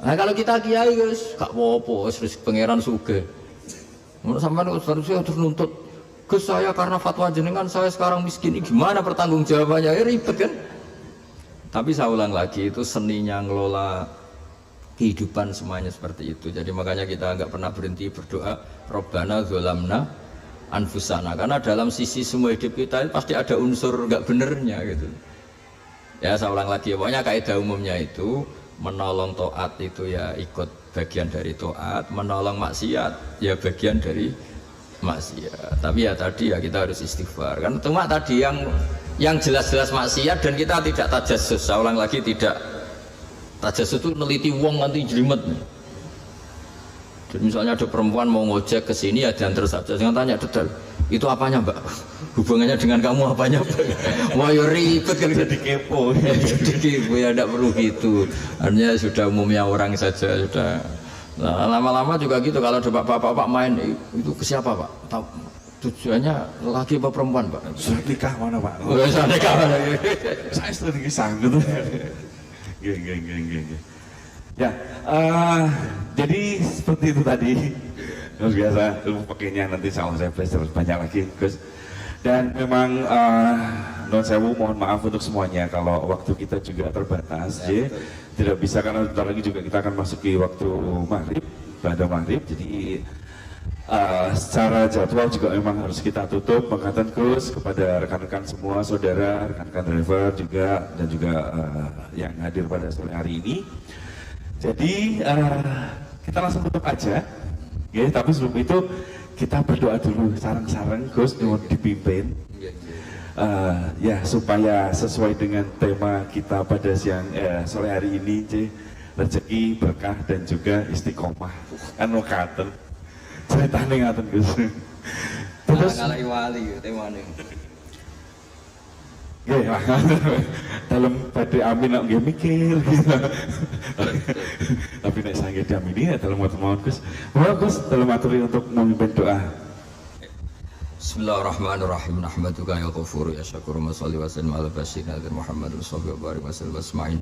Nah kalau kita kiai guys, gak apa-apa, terus pangeran sugih. Menurut sampean harusnya terus nuntut ke saya karena fatwa jenengan saya sekarang miskin, ini gimana pertanggung jawabannya? Ya ribet kan. Tapi saya ulang lagi, itu seninya ngelola kehidupan semuanya seperti itu. Jadi makanya kita nggak pernah berhenti berdoa Rabbana dzolamna anfusana, karena dalam sisi semua hidup kita pasti ada unsur nggak benernya gitu. Ya saya ulang lagi, pokoknya kaidah umumnya itu menolong taat itu ya ikut bagian dari taat, menolong maksiat ya bagian dari maksiat. Tapi ya tadi ya kita harus istighfar kan. Cuma tadi yang jelas-jelas maksiat dan kita tidak tajassus. Saya ulang lagi, tidak tajassus itu neliti wong nanti jelimet. Jadi misalnya ada perempuan mau ngojek ke sini ya diantar saja, jangan tanya detail. Itu apanya mbak? Hubungannya dengan kamu apanya mbak? Wah ya ribet kan, jadi kepo. Jadi kepo ya tidak perlu gitu. Artinya sudah umumnya orang saja sudah. Nah, lama-lama juga gitu, kalau ada bapak-bapak main itu ke siapa pak? Tahu tujuannya laki apa perempuan pak? Surat nikah mana pak? Surat nikah mana? Saya sudah nikah gitu. Geng. Ya, jadi seperti itu tadi. Luar biasa, ilmu pakainya nanti saya belajar banyak lagi Gus. Dan memang non sewu mohon maaf untuk semuanya kalau waktu kita juga terbatas, ya, tidak bisa karena bentar lagi juga kita akan masuki waktu maghrib, pada maghrib. Jadi secara jadwal juga memang harus kita tutup. Mengatakan Gus kepada rekan-rekan semua, saudara, rekan-rekan driver juga dan juga yang hadir pada sore hari ini. Jadi kita langsung tutup aja, ya. Tapi sebelum itu kita berdoa dulu, sarang-sarang Gus mau dipimpin, ya supaya sesuai dengan tema kita pada siang sore hari ini, rezeki, berkah dan juga istiqomah. Kan katen, ceritanya ngaten Gus. Terus ngalah wali temane. Ya, dalam pada amin nak mikir gitu. Tapi nek sange diamini ya dalam mau Gus. Gus dalam materi untuk memimpin doa. Bismillahirrahmanirrahim. Nahmaduka ya Ghafur ya Syakur, shalli wa sallim ala basyirina Muhammad sallallahu alaihi wasallam asma'in.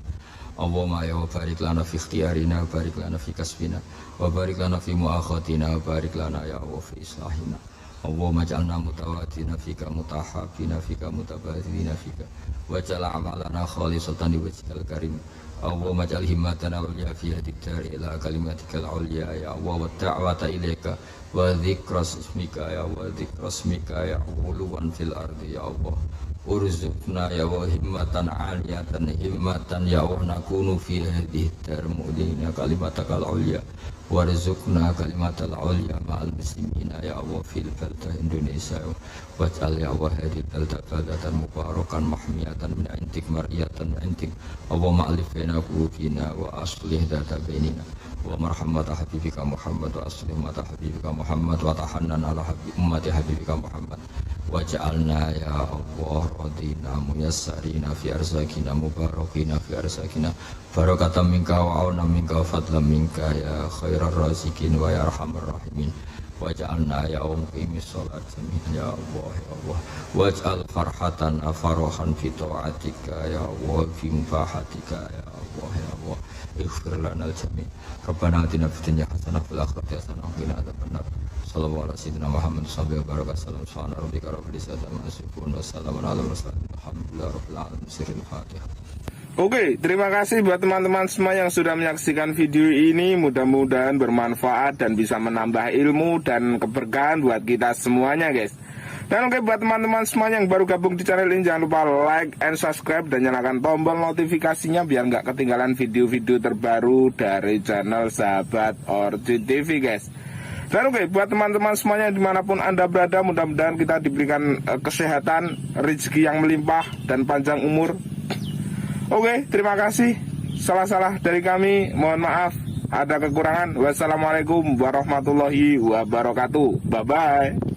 Allahumma ya barik lana fi ikhtiyarina, barik lana fi kasbina, wa barik lana fi muakhatina, wa barik lana ya Allah fi islahina. Allahumma ja'alna mutawatina fika, mutahabina fika, mutabadilina fika, waj'al a'malana khalisatan liwajhikal karim. Allahumma ja'al himmatana wal yafiyati dari ila kalimatikal ulya ya Allah, wa da'wata ilaika wa dzikra ismika ya wa dzikra ismika ya uluwan fil ardi ya Allah, urzuqna ya wa himmatan aliyatan himmatan ya wa nakunu fi hadhihi darmudina kalimatakal ulya warzuqna kalimatal ulya ma'al muslimina ya Allah fil baldah Indonesia waj'al ya wa hadhihi baldah baldatan mubarakan mahmiyatan min intik mar'iyatan min intik wa ma'alif baina qulubina wa aslih dzata bainina wa marhamata habibika Muhammad wa aslih mata habibika Muhammad wa tahannan ala ummati habibika Muhammad waj'alna ya Allah radina muyassarina fi arzakina mubarakina fi arzakina barakatan minka wa auna minka wa fadlan minka ya khairar razikin wa ya arhamar rahimin waj'alna ya muqimis salat ya Allah ya Allah waj'al farhatan afarahan fi ta'atika ya Allah fi mubahatika ya Allah ya Allah ighfir lana al-jami' rabbana atina fid dunya hasanah wa fil akhirati hasanah wa qina adzabannar sallallahu alaihi wasallam Muhammad sallallahu alaihi wasallam subhana rabbika rabbil izzati amma yasifun wa salamun alal mursalin alhamdulillahi rabbil alamin sirrul fatihah. Oke, terima kasih buat teman-teman semua yang sudah menyaksikan video ini. Mudah-mudahan bermanfaat dan bisa menambah ilmu dan keberkahan buat kita semuanya, guys. Dan oke, buat teman-teman semuanya yang baru gabung di channel ini, jangan lupa like and subscribe dan nyalakan tombol notifikasinya biar nggak ketinggalan video-video terbaru dari channel Sahabat Orchid TV, guys. Dan oke, buat teman-teman semuanya dimanapun Anda berada, mudah-mudahan kita diberikan kesehatan, rezeki yang melimpah, dan panjang umur. Oke, terima kasih. Salah-salah dari kami, mohon maaf. Ada kekurangan. Wassalamualaikum warahmatullahi wabarakatuh. Bye-bye.